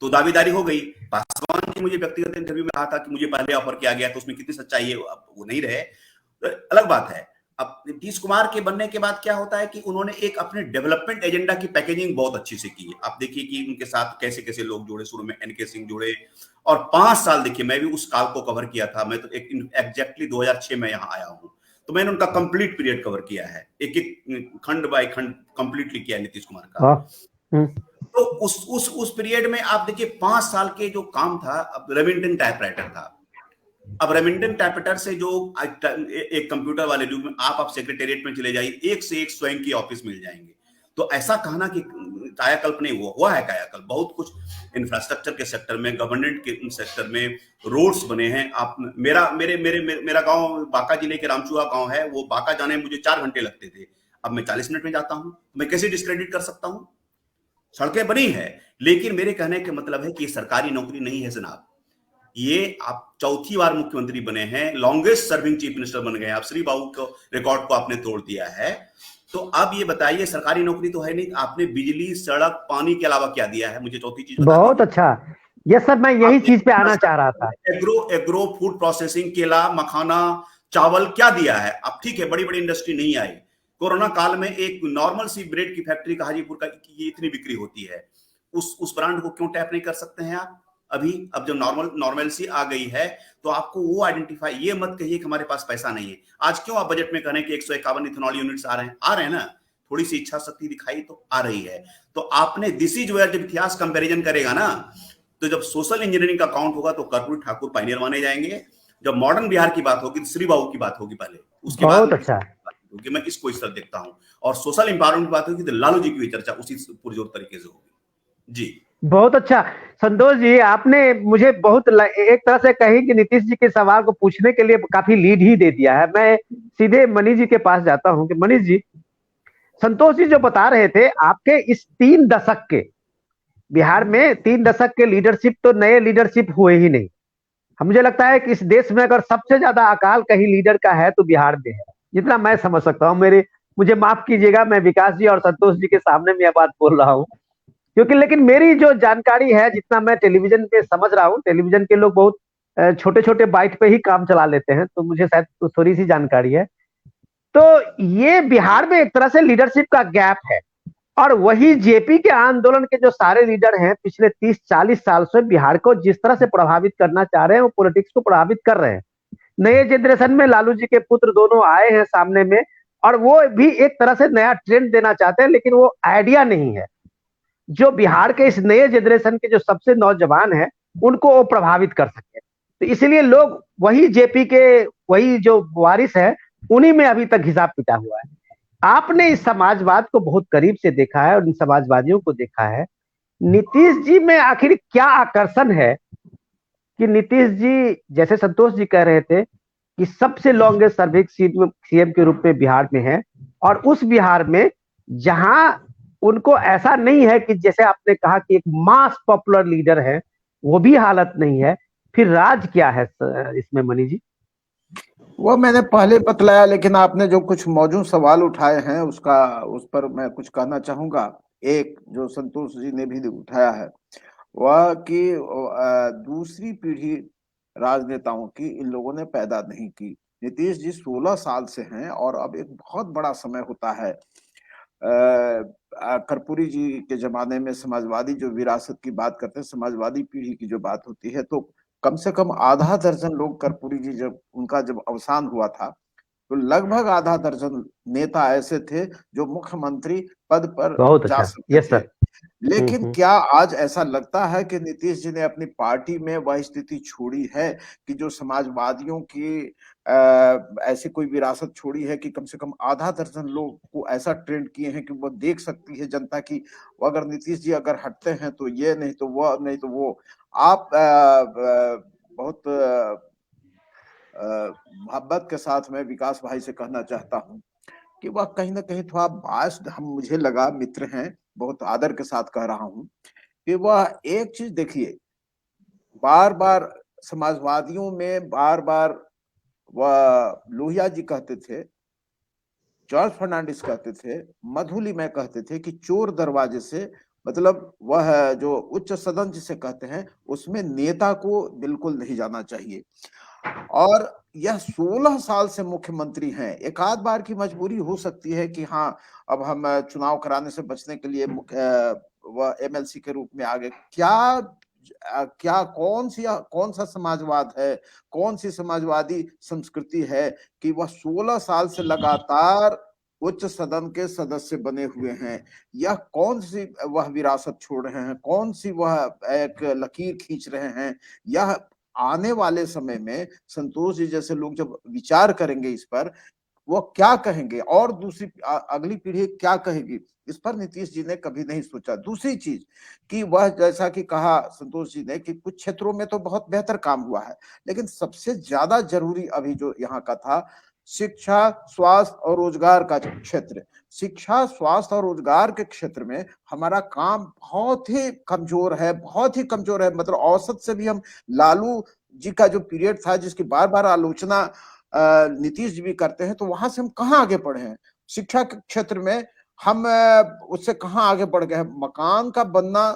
तो दावेदारी हो गई। पासवान ने मुझे व्यक्तिगत इंटरव्यू में कहा था कि मुझे पहले ऑफर किया गया, तो उसमें कितनी सच्चाई है वो नहीं रहे, तो अलग बात है। अब नीतीश कुमार के बनने के बाद क्या होता है कि उन्होंने एक अपने डेवलपमेंट एजेंडा की पैकेजिंग बहुत अच्छी से की। आप देखिए कि उनके साथ कैसे कैसे लोग जुड़े, शुरू में एनके सिंह जुड़े, और 5 साल देखिए, मैं भी उस काल को कवर किया था। मैं तो एग्जैक्टली 2006 में यहाँ आया हूँ, तो मैंने उनका कंप्लीट पीरियड कवर किया है, एक एक खंड बाय खंड कंप्लीटली किया नीतीश कुमार का। तो उस पीरियड में आप देखिए 5 साल के जो काम था, अब रेमिंगटन टाइपराइटर था। अब रेमिंगटन टाइपराइटर से जो एक कंप्यूटर वाले युग में आप सेक्रेटेरिएट में चले जाइए, एक से एक स्वयं की ऑफिस मिल जाएंगे। तो ऐसा कहना कि कायाकल्प नहीं हुआ है कायाकल्प। बहुत कुछ इंफ्रास्ट्रक्चर के सेक्टर में, गवर्नमेंट के सेक्टर में रोड्स बने हैं। आप मेरा गांव बांका जिले के रामचुआ गांव है, वो बांका जाने में मुझे 4 घंटे लगते थे, अब मैं 40 मिनट में जाता हूं। मैं कैसे डिस्क्रेडिट कर सकता हूं? सड़कें बनी है, लेकिन मेरे कहने का मतलब है कि ये सरकारी नौकरी नहीं है जनाब। ये आप चौथी बार मुख्यमंत्री बने हैं, लॉन्गेस्ट सर्विंग चीफ मिनिस्टर बन गए, आप श्री बाबू को रिकॉर्ड को आपने तोड़ दिया है। तो अब ये बताइए, सरकारी नौकरी तो है नहीं, आपने बिजली, सड़क, पानी के अलावा क्या दिया है? मुझे चौथी चीज बहुत अच्छा, ये सब मैं यही चीज पे आना चाह रहा था। एग्रो फूड प्रोसेसिंग, केला, मखाना, चावल क्या दिया है? अब ठीक है, बड़ी बड़ी इंडस्ट्री नहीं आई। कोरोना काल में एक नॉर्मल सी ब्रेड की फैक्ट्री का हाजीपुर का इतनी बिक्री होती है, उस ब्रांड को क्यों टैप नहीं कर सकते हैं आप अभी? अब जब नॉर्मलसी आ गई है तो आपको वो आइडेंटिफाई, ये मत कहिए कि हमारे पास पैसा नहीं है। आज क्यों आप बजट में करें कि 151 इथेनॉल यूनिट्स आ रहे हैं ना, थोड़ी सी इच्छा शक्ति दिखाई तो आ रही है। तो आपने दिस इज वेयर, जब इतिहास कंपैरिजन करेगा ना, तो जब सोशल इंजीनियरिंग का काउंट होगा तो कर्पूरी ठाकुर पायनियर माने जाएंगे। जब मॉडर्न बिहार की बात होगी तो श्री बाबू की बात होगी पहले, उसके बाद अच्छा क्योंकि मैं इसको इस तरह देखता हूं। और सोशल एम्पावरमेंट की बात होगी तो लालू जी की चर्चा उसी पुरजोर तरीके से होगी। जी बहुत अच्छा संतोष जी, आपने मुझे बहुत एक तरह से कही कि नीतीश जी के सवाल को पूछने के लिए काफी लीड ही दे दिया है। मैं सीधे मनीष जी के पास जाता हूं कि मनीष जी, संतोष जी जो बता रहे थे, आपके इस 3 दशक के बिहार में 3 दशक के लीडरशिप, तो नए लीडरशिप हुए ही नहीं। मुझे लगता है कि इस देश में अगर सबसे ज्यादा अकाल कहीं लीडर का है तो बिहार में है, जितना मैं समझ सकता हूँ। मुझे माफ कीजिएगा, मैं विकास जी और संतोष जी के सामने में यह बात बोल रहा हूँ, क्योंकि लेकिन मेरी जो जानकारी है, जितना मैं टेलीविजन पे समझ रहा हूँ, टेलीविजन के लोग बहुत छोटे छोटे बाइट पे ही काम चला लेते हैं, तो मुझे शायद तो थोड़ी सी जानकारी है। तो ये बिहार में एक तरह से लीडरशिप का गैप है, और वही जेपी के आंदोलन के जो सारे लीडर हैं पिछले 30-40 साल से बिहार को जिस तरह से प्रभावित करना चाह रहे हैं, वो पॉलिटिक्स को प्रभावित कर रहे हैं। नए जनरेशन में लालू जी के पुत्र दोनों आए हैं सामने में, और वो भी एक तरह से नया ट्रेंड देना चाहते हैं, लेकिन वो आइडिया नहीं है जो बिहार के इस नए जनरेशन के जो सबसे नौजवान हैं उनको वो प्रभावित कर सके। तो इसलिए लोग वही जेपी के वही जो वारिस है, उन्हीं में अभी तक हिसाब पिटा हुआ है। आपने इस समाजवाद को बहुत करीब से देखा है और इन समाजवादियों को देखा है। नीतीश जी में आखिर क्या आकर्षण है कि नीतीश जी, जैसे संतोष जी कह रहे थे कि सबसे लॉन्गेस्ट सर्विंग सीएम के रूप में बिहार में है, और उस बिहार में जहां उनको ऐसा नहीं है कि जैसे आपने कहा कि एक मास पॉपुलर लीडर है, वो भी हालत नहीं है, फिर राज क्या है इसमें मनीष जी? वो मैंने पहले बतलाया, लेकिन आपने जो कुछ मौजूद सवाल उठाए हैं उस पर मैं कुछ कहना चाहूंगा। एक जो संतोष जी ने भी उठाया है वह कि दूसरी पीढ़ी राजनेताओं की इन लोगों ने पैदा नहीं की। नीतीश जी 16 साल से हैं, और अब एक बहुत बड़ा समय होता है। कर्पूरी जी के जमाने में समाजवादी जो विरासत की बात करते हैं, समाजवादी पीढ़ी की जो बात होती है, तो कम से कम आधा दर्जन लोग, कर्पूरी जी जब अवसान हुआ था, तो लगभग आधा दर्जन नेता ऐसे थे जो मुख्यमंत्री पद पर जा सकते थे। लेकिन क्या आज ऐसा लगता है कि नीतीश जी ने अपनी पार्टी में वह स्थिति छोड़ी है कि जो समाजवादियों की ऐसी कोई विरासत छोड़ी है कि कम से कम आधा दर्जन लोग को ऐसा ट्रेंड किए हैं कि वो देख सकती है जनता की, अगर नीतीश जी अगर हटते हैं तो ये, नहीं तो वो, नहीं तो वो। आप बहुत मोहब्बत के साथ मैं विकास भाई से कहना चाहता हूँ कि वह कहीं ना कहीं थोड़ा बायस्ड हम मुझे लगा, मित्र हैं, बहुत आदर के साथ कह रहा हूँ कि वह एक चीज देखिए, बार बार समाजवादियों में बार बार वह लोहिया जी कहते थे, जॉर्ज फर्नांडिस कहते थे, मधुलिमा कहते थे कि चोर दरवाजे से, मतलब वह जो उच्च सदन जिसे कहते हैं उसमें नेता को बिल्कुल नहीं जाना चाहिए। और यह 16 साल से मुख्यमंत्री हैं। एक आध बार की मजबूरी हो सकती है कि हाँ अब हम चुनाव कराने से बचने के लिए वह एमएलसी के रूप में आ गए। क्या कौन सा समाजवाद है, कौन सी समाजवादी संस्कृति है कि वह 16 साल से लगातार उच्च सदन के सदस्य बने हुए हैं? यह कौन सी वह विरासत छोड़ रहे हैं, कौन सी वह एक लकीर खींच रहे हैं? यह आने वाले समय में संतोष जी जैसे लोग जब विचार करेंगे इस पर, वो क्या कहेंगे और दूसरी अगली पीढ़ी क्या कहेगी, इस पर नीतीश जी ने कभी नहीं सोचा। दूसरी चीज कि वह जैसा कि कहा संतोष जी ने कि कुछ क्षेत्रों में तो बहुत बेहतर काम हुआ है, लेकिन सबसे ज्यादा जरूरी अभी जो यहाँ का था, शिक्षा, स्वास्थ्य और रोजगार का क्षेत्र। शिक्षा, स्वास्थ्य और रोजगार के क्षेत्र में हमारा काम बहुत ही कमजोर है, बहुत ही कमजोर है। मतलब औसत से भी हम, लालू जी का जो पीरियड था जिसकी बार बार आलोचना नीतीश जी भी करते हैं, तो वहां से हम कहाँ आगे बढ़े हैं? शिक्षा के क्षेत्र में हम उससे कहाँ आगे बढ़ गए हैं? मकान का बनना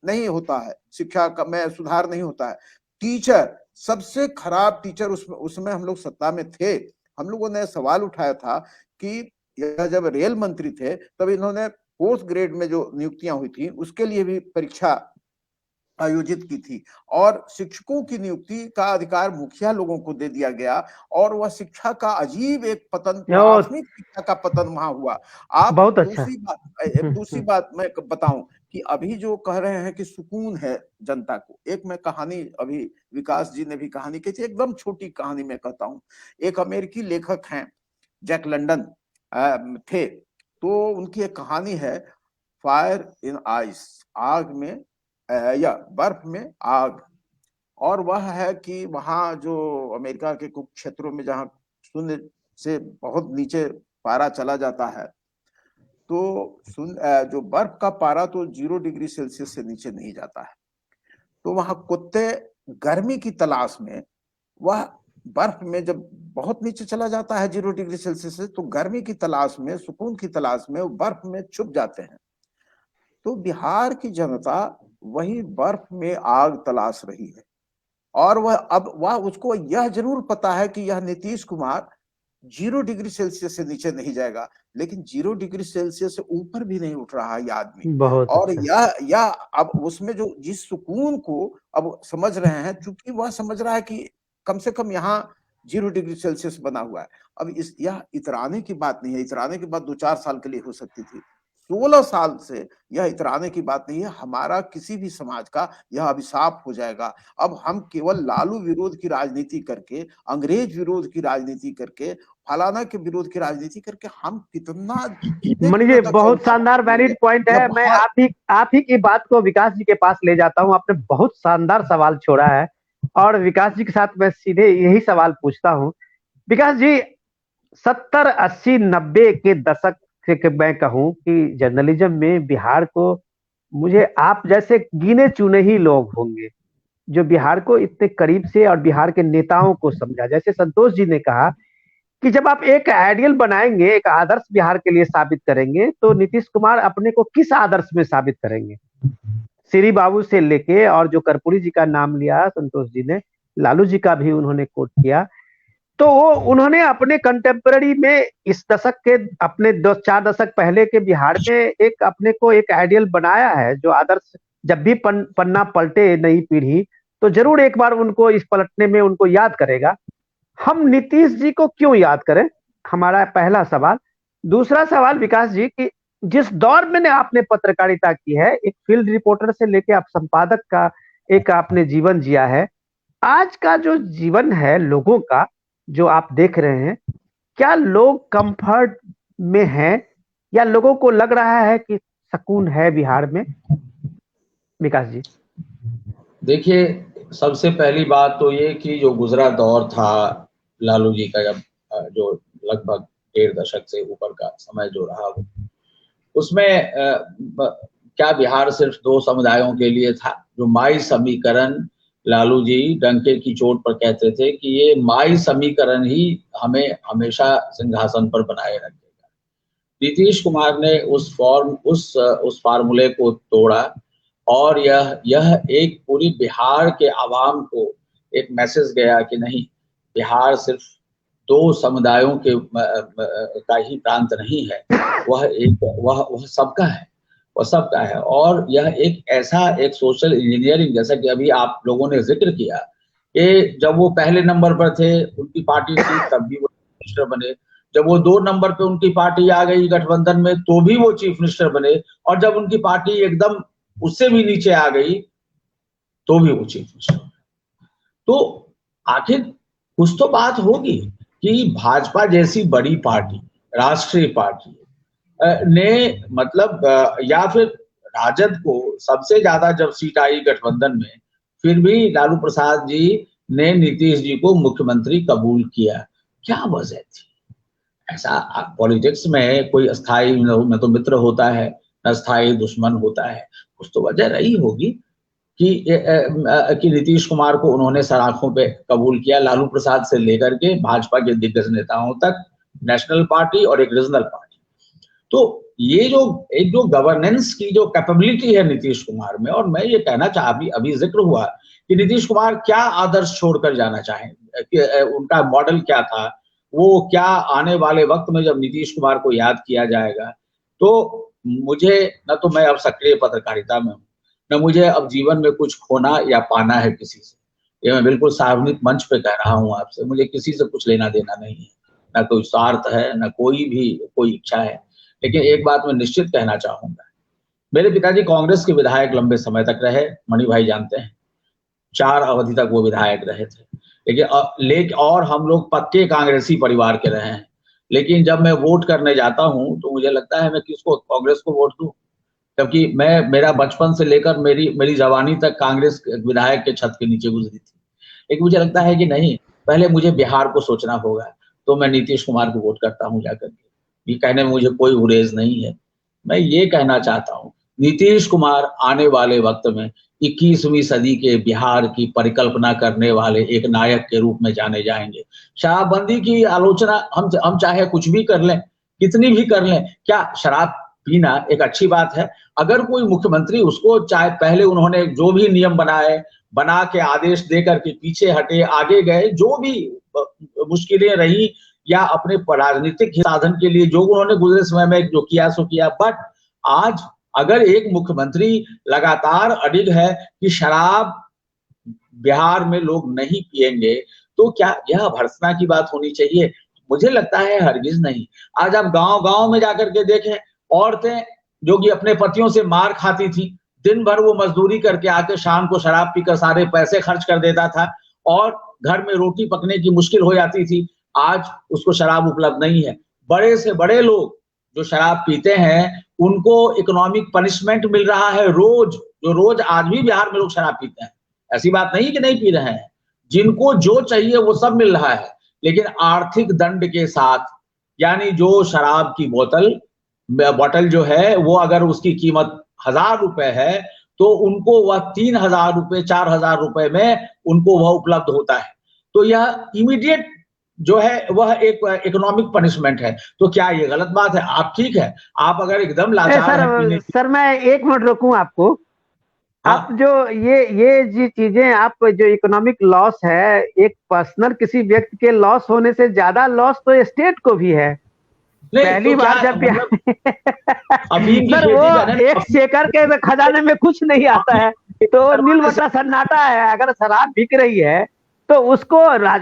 नहीं होता है, शिक्षा का में सुधार नहीं होता है। टीचर, सबसे खराब टीचर उसमें हम लोग सत्ता में थे। हम लोगों ने सवाल उठाया था कि यह जब रेल मंत्री थे तब इन्होंने 4th ग्रेड में जो नियुक्तियां हुई थी उसके लिए भी परीक्षा आयोजित की थी, और शिक्षकों की नियुक्ति का अधिकार मुखिया लोगों को दे दिया गया, और वह शिक्षा का अजीब एक पतन, प्राथमिक शिक्षा का पतन वहां हुआ। आप बहुत अच्छा। दूसरी बात मैं बताऊं कि अभी जो कह रहे हैं कि सुकून है जनता को, एक मैं कहानी, अभी विकास जी ने भी कहानी कही थी, एकदम छोटी कहानी मैं कहता हूं। एक अमेरिकी लेखक हैं, जैक लंडन थे, तो उनकी एक कहानी है, फायर इन आइस, आग में या बर्फ में आग। और वह है कि वहां जो अमेरिका के कुछ क्षेत्रों में जहां शून्य से बहुत नीचे पारा चला जाता है, तो जो बर्फ का पारा तो 0 डिग्री सेल्सियस से नीचे नहीं जाता है। तो वहां कुत्ते गर्मी की तलाश में, वह बर्फ में जब बहुत नीचे चला जाता है 0 डिग्री सेल्सियस से, तो गर्मी की तलाश में, सुकून की तलाश में वो बर्फ में छुप जाते हैं। तो बिहार की जनता वही बर्फ में आग तलाश रही है, और वह उसको यह जरूर पता है कि यह नीतीश कुमार 0 डिग्री सेल्सियस से नीचे नहीं जाएगा, लेकिन 0 डिग्री सेल्सियस से ऊपर भी नहीं उठ रहा है ये आदमी। बहुत और अच्छा। यह अब उसमें जो जिस सुकून को अब समझ रहे हैं, चूंकि वह समझ रहा है कि कम से कम यहाँ 0 डिग्री सेल्सियस बना हुआ है। अब यह इतराने की बात नहीं है, इतराने की बात 2-4 साल के लिए हो सकती थी, 16 साल से यह इतराने की बात नहीं है। हमारा किसी भी समाज का यह अभिशाप हो जाएगा। अब हम केवल लालू विरोध की राजनीति करके, अंग्रेज विरोध की राजनीति करके, फलाना के विरोध की राजनीति करके हम कितने मनीष, दिनों तक बहुत चलता शानदार रहेंगे? वैलिड पॉइंट यह है। मैं बहुत आप ही की बात को विकास जी के पास ले जाता हूं। आपने बहुत शानदार सवाल छोड़ा है और विकास जी के साथ मैं सीधे यही सवाल पूछता हूं। विकास जी, 70, 80, 90 के दशक से मैं कहूं कि जर्नलिज्म में बिहार को, मुझे आप जैसे गिने चुने ही लोग होंगे जो बिहार को इतने करीब से और बिहार के नेताओं को समझा। जैसे संतोष जी ने कहा कि जब आप एक आइडियल बनाएंगे, एक आदर्श बिहार के लिए साबित करेंगे, तो नीतीश कुमार अपने को किस आदर्श में साबित करेंगे? श्री बाबू से लेके, और जो कर्पूरी जी का नाम लिया संतोष जी ने, लालू जी का भी उन्होंने कोट किया, तो वो उन्होंने अपने कंटेम्पररी में इस दशक के, अपने 4 दशक पहले के बिहार में एक अपने को एक आइडियल बनाया है जो आदर्श, जब भी पन्ना पलटे नई पीढ़ी तो जरूर एक बार उनको इस पलटने में उनको याद करेगा। हम नीतीश जी को क्यों याद करें, हमारा पहला सवाल। दूसरा सवाल विकास जी कि जिस दौर में आपने पत्रकारिता की है, एक फील्ड रिपोर्टर से लेके आप संपादक का एक आपने जीवन जिया है, आज का जो जीवन है लोगों का जो आप देख रहे हैं, क्या लोग कंफर्ट में हैं या लोगों को लग रहा है कि सुकून है बिहार में? विकास जी। देखिए, सबसे पहली बात तो ये कि जो गुजरा दौर था लालू जी का जब जो लगभग 1.5 दशक से ऊपर का समय जो रहा वो, उसमें क्या बिहार सिर्फ 2 समुदायों के लिए था? जो माई समीकरण लालू जी डंके की चोट पर कहते थे कि ये माई समीकरण ही हमें हमेशा सिंहासन पर बनाए रखेगा। नीतीश कुमार ने उस फार्मूले को तोड़ा और यह एक पूरी बिहार के आवाम को एक मैसेज गया कि नहीं, बिहार सिर्फ 2 समुदायों के का ही प्रांत नहीं है, वह सबका है, वह सबका है। और यह एक ऐसा एक सोशल इंजीनियरिंग, जैसा कि अभी आप लोगों ने जिक्र किया कि जब वो पहले नंबर पर थे, उनकी पार्टी थी, तब भी वो चीफ मिनिस्टर बने। जब वो 2 नंबर पे उनकी पार्टी आ गई गठबंधन में, तो भी वो चीफ मिनिस्टर बने। और जब उनकी पार्टी एकदम उससे भी नीचे आ गई, तो भी वो चीफ मिनिस्टर बने। तो आखिर कुछ तो बात होगी कि भाजपा जैसी बड़ी पार्टी, राष्ट्रीय पार्टी ने मतलब, या फिर राजद को सबसे ज्यादा जब सीट आई गठबंधन में, फिर भी लालू प्रसाद जी ने नीतीश जी को मुख्यमंत्री कबूल किया। क्या वजह थी? ऐसा पॉलिटिक्स में कोई अस्थायी न तो मित्र होता है, न अस्थायी दुश्मन होता है। कुछ तो वजह रही होगी कि नीतीश कुमार को उन्होंने सराखों पे कबूल किया, लालू प्रसाद से लेकर के भाजपा के दिग्गज नेताओं तक, नेशनल पार्टी और एक रीजनल पार्टी। तो ये जो गवर्नेंस की जो कैपेबिलिटी है नीतीश कुमार में, और मैं ये कहना अभी जिक्र हुआ कि नीतीश कुमार क्या आदर्श छोड़कर जाना चाहें, उनका मॉडल क्या था, वो क्या आने वाले वक्त में जब नीतीश कुमार को याद किया जाएगा। तो मुझे न तो मैं अब सक्रिय पत्रकारिता में हूँ, न मुझे अब जीवन में कुछ खोना या पाना है किसी से। ये मैं बिल्कुल सार्वजनिक मंच पे कह रहा हूँ आपसे, मुझे किसी से कुछ लेना देना नहीं है, न कोई स्वार्थ है, न कोई इच्छा है। लेकिन एक बात मैं निश्चित कहना चाहूंगा, मेरे पिताजी कांग्रेस के विधायक लंबे समय तक रहे, मणि भाई जानते हैं, 4 अवधि तक वो विधायक रहे थे। लेकिन और हम लोग पक्के कांग्रेसी परिवार के रहे हैं। लेकिन जब मैं वोट करने जाता हूं तो मुझे लगता है मैं किसको, कांग्रेस को वोट दूं, क्योंकि मेरा बचपन से लेकर मेरी जवानी तक कांग्रेस विधायक के छत के नीचे गुजरी थी। लेकिन मुझे लगता है कि नहीं, पहले मुझे बिहार को सोचना होगा, तो मैं नीतीश कुमार को वोट करता हूं जाकर के। ये कहने में मुझे कोई गुरेज नहीं है। मैं ये कहना चाहता हूं, नीतीश कुमार आने वाले वक्त में 21वीं सदी के बिहार की परिकल्पना करने वाले एक नायक के रूप में जाने जाएंगे। शराबबंदी की आलोचना हम चाहे कुछ भी कर लें, कितनी भी कर लें, क्या शराब पीना एक अच्छी बात है? अगर कोई मुख्यमंत्री उसको, चाहे पहले उन्होंने जो भी नियम बना के आदेश देकर के पीछे हटे, आगे गए, जो भी मुश्किलें रही या अपने राजनीतिक साधन के लिए जो उन्होंने गुजरे समय में जो किया सो किया, बट आज अगर एक मुख्यमंत्री लगातार अडिग है कि शराब बिहार में लोग नहीं पिएंगे, तो क्या यह भर्त्सना की बात होनी चाहिए? मुझे लगता है हरगिज नहीं। आज आप गांव-गांव में जाकर के देखें, औरतें जो कि अपने पतियों से मार खाती थी, दिन भर वो मजदूरी करके आके शाम को शराब पीकर सारे पैसे खर्च कर देता था और घर में रोटी पकने की मुश्किल हो जाती थी। आज उसको शराब उपलब्ध नहीं है। बड़े से बड़े लोग जो शराब पीते हैं उनको इकोनॉमिक पनिशमेंट मिल रहा है रोज आज भी बिहार में लोग शराब पीते हैं। ऐसी बात नहीं कि नहीं पी रहे हैं, जिनको जो चाहिए वो सब मिल रहा है, लेकिन आर्थिक दंड के साथ। यानी जो शराब की बोतल जो है वो अगर उसकी कीमत 1000 रुपए है तो उनको वह 3000 रुपए 4000 रुपए में उनको वह उपलब्ध होता है। तो यह इमीडिएट जो है वह एक इकोनॉमिक पनिशमेंट है। तो क्या ये गलत बात है? आप ठीक है, आप अगर एकदम लाचार हैं सर मैं 1 मिनट रोकूं आपको। आप जो ये जी चीजें, आप जो इकोनॉमिक लॉस है, एक पर्सनल किसी व्यक्ति के लॉस होने से ज्यादा लॉस तो स्टेट को भी है। पहली तो बार जब सर वो 1 शेकर के खजाने में कुछ नहीं आता है, तो नीलबटा सन्नाटा है। अगर शराब बिक रही है तो उसको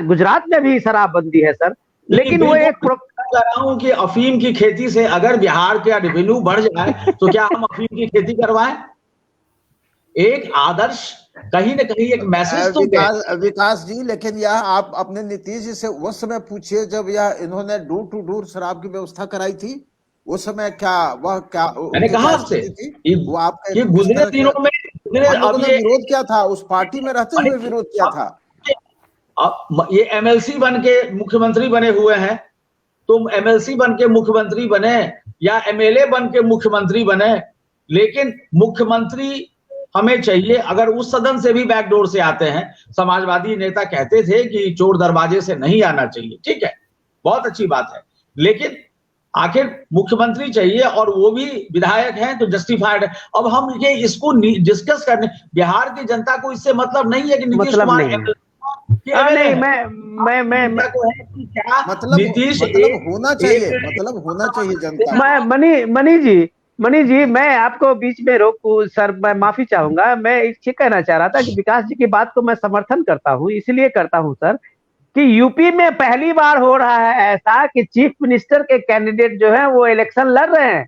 गुजरात में भी शराबबंदी है सर, लेकिन वो एक कह रहा हूं कि अफीम की खेती से अगर बिहार का रेवेन्यू बढ़ जाए तो क्या हम अफीम की खेती करवाएं? एक आदर्श कहीं न कहीं एक मैसेज तो विकास जी, लेकिन यह आप अपने नीतीश जी से उस समय पूछिए जब यह इन्होंने डोर टू डोर शराब की व्यवस्था कराई थी। उस समय मैंने कहा आपसे वो आपके गुजरे दिनों में विरोध क्या था? उस पार्टी में रहते हुए विरोध क्या था? अब ये एमएलसी बन के मुख्यमंत्री बने हुए हैं, तुम एमएलसी बन के मुख्यमंत्री बने या एमएलए बन के मुख्यमंत्री बने, लेकिन मुख्यमंत्री हमें चाहिए। अगर उस सदन से भी बैकडोर से आते हैं, समाजवादी नेता कहते थे कि चोर दरवाजे से नहीं आना चाहिए, ठीक है, बहुत अच्छी बात है, लेकिन आखिर मुख्यमंत्री चाहिए और वो भी विधायक हैं तो जस्टिफाइड है। अब हम ये इसको डिस्कस करने, बिहार की जनता को इससे मतलब नहीं है कि नीतीश कुमार नहीं, मतलब नीतीश होना चाहिए जनता। मनी जी मैं आपको बीच में रोकूं सर, मैं माफी चाहूंगा। मैं ये कहना चाह रहा था कि विकास जी की बात को मैं समर्थन करता हूं, इसलिए करता हूं सर कि यूपी में पहली बार हो रहा है ऐसा कि चीफ मिनिस्टर के कैंडिडेट जो है वो इलेक्शन लड़ रहे हैं।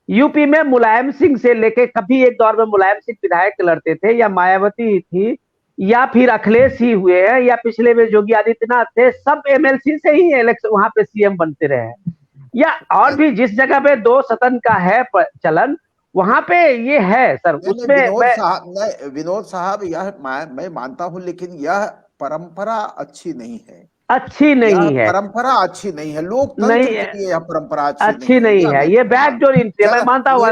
यूपी में मुलायम सिंह से लेके, कभी एक दौर में मुलायम सिंह विधायक लड़ते थे, या मायावती थी, या फिर अखिलेश ही हुए हैं, या पिछले में योगी आदित्यनाथ थे, सब एमएलसी से ही इलेक्शन वहां पे सीएम बनते रहे हैं। या और भी जिस जगह पे 2 सदन का है चलन, वहां पे ये है सर। उसमें विनोद साहब यह मैं मानता हूं, लेकिन यह परंपरा अच्छी नहीं है। परंपरा अच्छी नहीं है, लोकतंत्र के लिए यह परंपरा अच्छी नहीं है। ये बैकडोर एंट्री मैं मानता हूँ।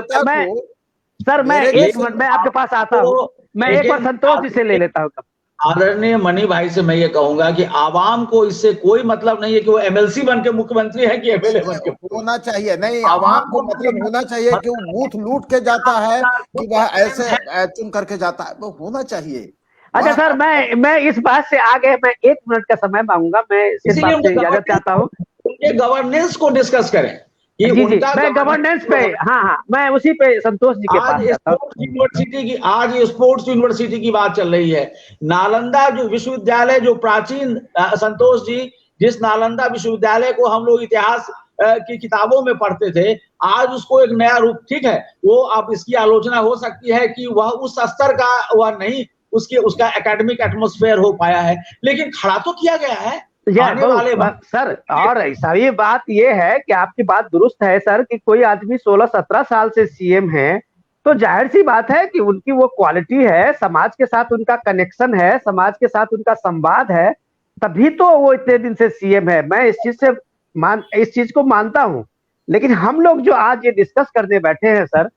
सर मैं एक मिनट में आपके पास आता हूँ, मैं एक बार संतोष जी से ले लेता हूँ। आदरणीय मनी भाई से मैं ये कहूंगा कि आवाम को इससे कोई मतलब नहीं है कि वो एमएलसी बन के मुख्यमंत्री है कि एमएलए बन के। होना चाहिए नहीं, आवाम को मतलब होना चाहिए कि वो बूथ लूट के जाता है कि वह ऐसे चुन करके जाता है, वो होना चाहिए। अच्छा सर, मैं इस बात से आगे मैं 1 मिनट का समय मांगूंगा, मैं सिर्फ आपसे इजाजत चाहता हूँ। गवर्नेंस को डिस्कस करें। जी मैं गवर्नेंस पे, हाँ मैं उसी पे संतोष जी के पास जाता हूँ। आज स्पोर्ट्स यूनिवर्सिटी की बात चल रही है। नालंदा जो विश्वविद्यालय, जो प्राचीन, संतोष जी, जिस नालंदा विश्वविद्यालय को हम लोग इतिहास की किताबों में पढ़ते थे, आज उसको एक नया रूप, ठीक है, वो अब इसकी आलोचना हो सकती है कि वह उस स्तर का वह नहीं, उसका एकेडमिक एटमॉस्फेयर हो पाया है, लेकिन खड़ा तो किया गया है। आने वाले सर, और ऐसा भी बात ये है कि आपकी बात दुरुस्त है सर कि कोई आदमी 16-17 साल से सीएम है, तो जाहिर सी बात है कि उनकी वो क्वालिटी है, समाज के साथ उनका कनेक्शन है, समाज के साथ उनका संवाद है, तभी तो वो इतने दिन से सीएम है। मैं इस चीज को मानता हूं। लेकिन हम लोग जो आज ये डिस्कस करने बैठे हैं सर,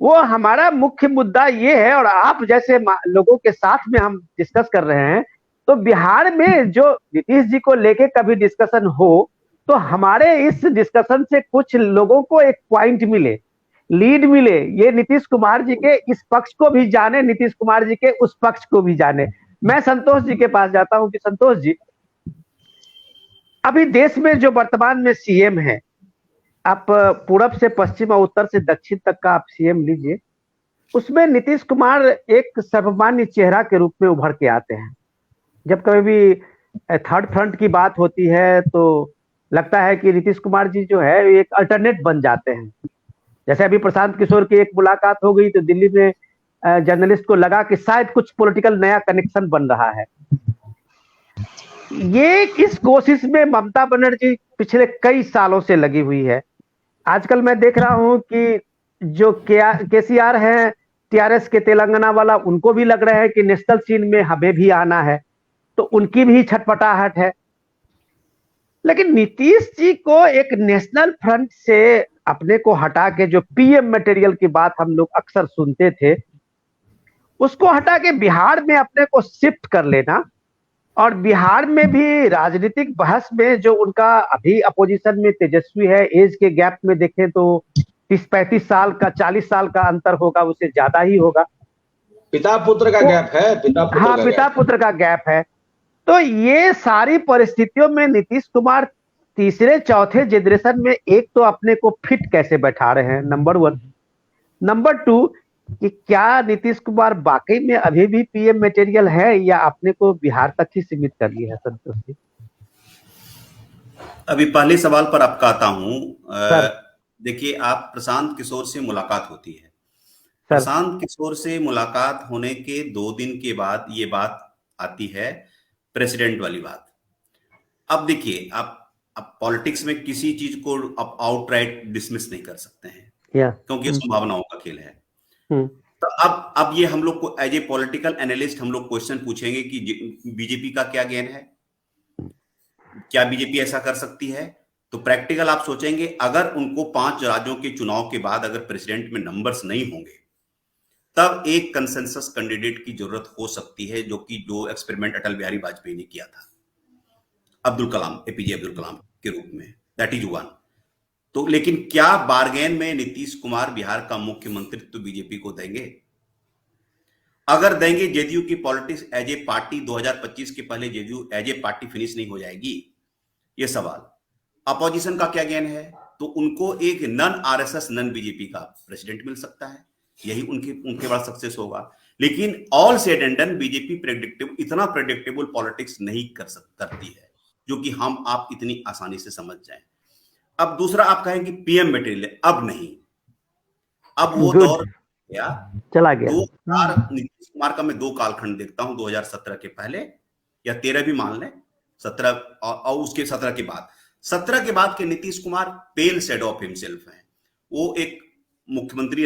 वो हमारा मुख्य मुद्दा ये है, और आप जैसे लोगों के साथ में हम डिस्कस कर रहे हैं, तो बिहार में जो नीतीश जी को लेके कभी डिस्कशन हो तो हमारे इस डिस्कशन से कुछ लोगों को एक पॉइंट मिले, लीड मिले, ये नीतीश कुमार जी के इस पक्ष को भी जाने, नीतीश कुमार जी के उस पक्ष को भी जाने। मैं संतोष जी के पास जाता हूं कि संतोष जी, अभी देश में जो वर्तमान में सीएम है, आप पूरब से पश्चिम और उत्तर से दक्षिण तक का आप सीएम लीजिए, उसमें नीतीश कुमार एक सर्वमान्य चेहरा के रूप में उभर के आते हैं। जब कभी भी थर्ड फ्रंट की बात होती है तो लगता है कि नीतीश कुमार जी जो है एक अल्टरनेट बन जाते हैं। जैसे अभी प्रशांत किशोर की एक मुलाकात हो गई तो दिल्ली में जर्नलिस्ट को लगा कि शायद कुछ पॉलिटिकल नया कनेक्शन बन रहा है। ये इस कोशिश में ममता बनर्जी पिछले कई सालों से लगी हुई है। आजकल मैं देख रहा हूं कि जो केसीआर है टीआरएस के तेलंगाना वाला, उनको भी लग रहा है कि नेशनल सीन में हमें भी आना है, तो उनकी भी छटपटाहट है। लेकिन नीतीश जी को एक नेशनल फ्रंट से अपने को हटा के, जो पीएम मटेरियल की बात हम लोग अक्सर सुनते थे, उसको हटा के बिहार में अपने को शिफ्ट कर लेना, और बिहार में भी राजनीतिक बहस में जो उनका अभी अपोजिशन में तेजस्वी है, एज के गैप में देखें तो 30-35 साल का, 40 साल का अंतर होगा, उससे ज्यादा ही होगा। पिता पुत्र का गैप है, पिता पुत्र का गैप है। तो ये सारी परिस्थितियों में नीतीश कुमार तीसरे चौथे जनरेशन में एक तो अपने को फिट कैसे बैठा रहे हैं, नंबर 1। नंबर 2 कि क्या नीतीश कुमार वाकई में अभी भी पीएम मटेरियल है या अपने को बिहार तक ही सीमित कर लिया है? संतोष जी, अभी पहले सवाल पर आपका आता हूं। देखिए, आप प्रशांत किशोर से मुलाकात होती है, प्रशांत किशोर से मुलाकात होने के 2 दिन के बाद ये बात आती है, प्रेसिडेंट वाली बात। अब देखिए, आप पॉलिटिक्स में किसी चीज को आप आउटराइट डिसमिस नहीं कर सकते हैं, क्योंकि संभावनाओं का खेल है। तो अब ये हम लोग को एज ए पॉलिटिकल एनालिस्ट हम लोग क्वेश्चन पूछेंगे कि बीजेपी का क्या गेन है, क्या बीजेपी ऐसा कर सकती है? तो प्रैक्टिकल आप सोचेंगे, अगर उनको 5 राज्यों के चुनाव के बाद अगर प्रेसिडेंट में नंबर्स नहीं होंगे, तब एक कंसेंसस कैंडिडेट की जरूरत हो सकती है, जो एक्सपेरिमेंट अटल बिहारी वाजपेयी ने किया था अब्दुल कलाम, एपीजे अब्दुल कलाम के रूप में। That is one. तो लेकिन क्या बार्गेन में नीतीश कुमार बिहार का मुख्यमंत्रित्व बीजेपी को देंगे? अगर देंगे, जेडीयू की पॉलिटिक्स एज ए पार्टी 2025 के पहले JDU as a party finish नहीं हो जाएगी? ये सवाल। अपोजिशन का क्या गेन है? तो उनको एक नन आरएसएस नन बीजेपी का प्रेसिडेंट मिल सकता है, यही उनके बड़ा सक्सेस होगा। लेकिन all said and done BJP इतना प्रेडिक्टेबल पॉलिटिक्स नहीं करती है जो कि हम आप इतनी आसानी से समझ जाएं। अब दूसरा, आप कहेंगे पीएम मटेरियल, अब नहीं, अब वो दौर गया, चला गया। नीतीश कुमार का मैं 2 कालखंड देखता हूं, 2017 के पहले या 13 भी मान लें, 17 और उसके 17 के बाद। 17 के बाद के नीतीश कुमार पेल शेडो ऑफ हिमसेल्फ हैं। वो एक मुख्यमंत्री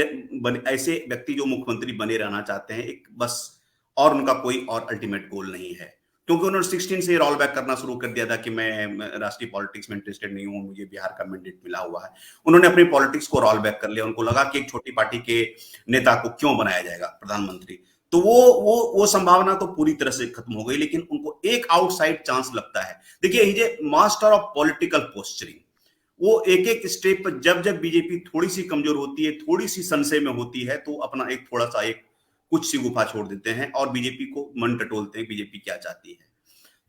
ऐसे व्यक्ति जो मुख्यमंत्री बने रहना चाहते हैं, एक बस, और उनका कोई और अल्टीमेट गोल नहीं है, क्योंकि उन्होंने 16 से रोल बैक करना शुरू कर दिया था कि मैं राष्ट्रीय पॉलिटिक्स में इंटरेस्टेड नहीं हूं, मुझे बिहार का मैंडेट मिला हुआ है। उन्होंने अपनी पॉलिटिक्स को रोल बैक कर लिया। उनको लगा कि एक छोटी पार्टी के नेता को क्यों बनाया जाएगा प्रधानमंत्री, तो वो संभावना तो पूरी तरह से खत्म हो गई। लेकिन उनको एक आउटसाइड चांस लगता है। देखिए, he is master of political posturing. वो एक एक स्टेप पर जब बीजेपी थोड़ी सी कमजोर होती है, थोड़ी सी संशय में होती है, तो अपना एक थोड़ा सा एक कुछ सी गुफा छोड़ देते हैं और बीजेपी को मन टटोलते हैं, बीजेपी क्या चाहती है।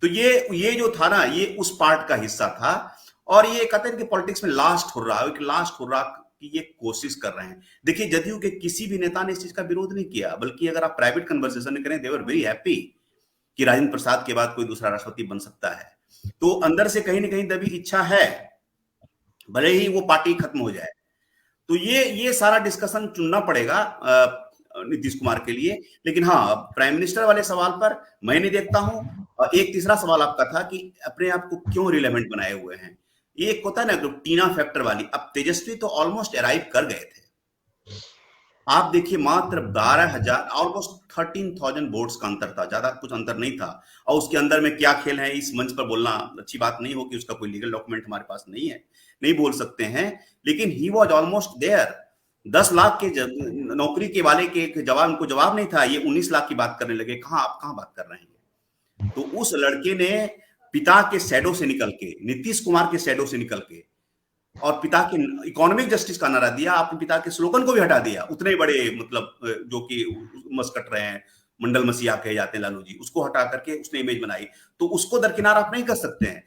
तो ये जो था ना, ये उस पार्ट का हिस्सा था। और ये कहते हैं कि पॉलिटिक्स में लास्ट हुर्रा की ये कोशिश कर रहे हैं। देखिए, जदयू के किसी भी नेता ने इस चीज का विरोध नहीं किया, बल्कि अगर आप प्राइवेट कन्वर्सेशन करें, दे वर वेरी हैप्पी कि राजेंद्र प्रसाद के बाद कोई दूसरा राष्ट्रपति बन सकता है। तो अंदर से कहीं ना कहीं दबी इच्छा है, भले ही वो पार्टी खत्म हो जाए। तो ये सारा डिस्कशन चुनना पड़ेगा नीतीश कुमार के लिए। लेकिन हाँ, प्राइम मिनिस्टर वाले सवाल पर मैं नहीं देखता हूं। एक तीसरा सवाल आपका था कि अपने आप को क्यों रिलेवेंट बनाए हुए हैं। ये एक होता है ना, टीना फैक्टर वाली। अब तेजस्वी तो ऑलमोस्ट अराइव कर गए थे। आप देखिए, मात्र 12,000, ऑलमोस्ट 13,000 वोट्स का अंतर था, ज्यादा कुछ अंतर नहीं था। और उसके अंदर में क्या खेल है, इस मंच पर बोलना अच्छी बात नहीं होगी, उसका कोई लीगल डॉक्यूमेंट हमारे पास नहीं है, नहीं बोल सकते हैं। लेकिन he was almost there. 10 lakh के नौकरी के वाले के जवाब, उनको जवाब नहीं था। ये 19 लाख की बात करने लगे। आप कहां बात कर रहे हैं? तो उस लड़के ने पिता के शैडो से निकल के, नीतीश कुमार के शैडो से निकल के, और पिता के इकोनॉमिक जस्टिस का नारा दिया। आपने पिता के स्लोगन को भी हटा दिया। उतने बड़े, मतलब जो कि मस्कट रहे हैं, मंडल मसीहा कहे जाते हैं लालू जी, उसको हटा करके उसने इमेज बनाई। तो उसको दरकिनार आप नहीं कर सकते हैं।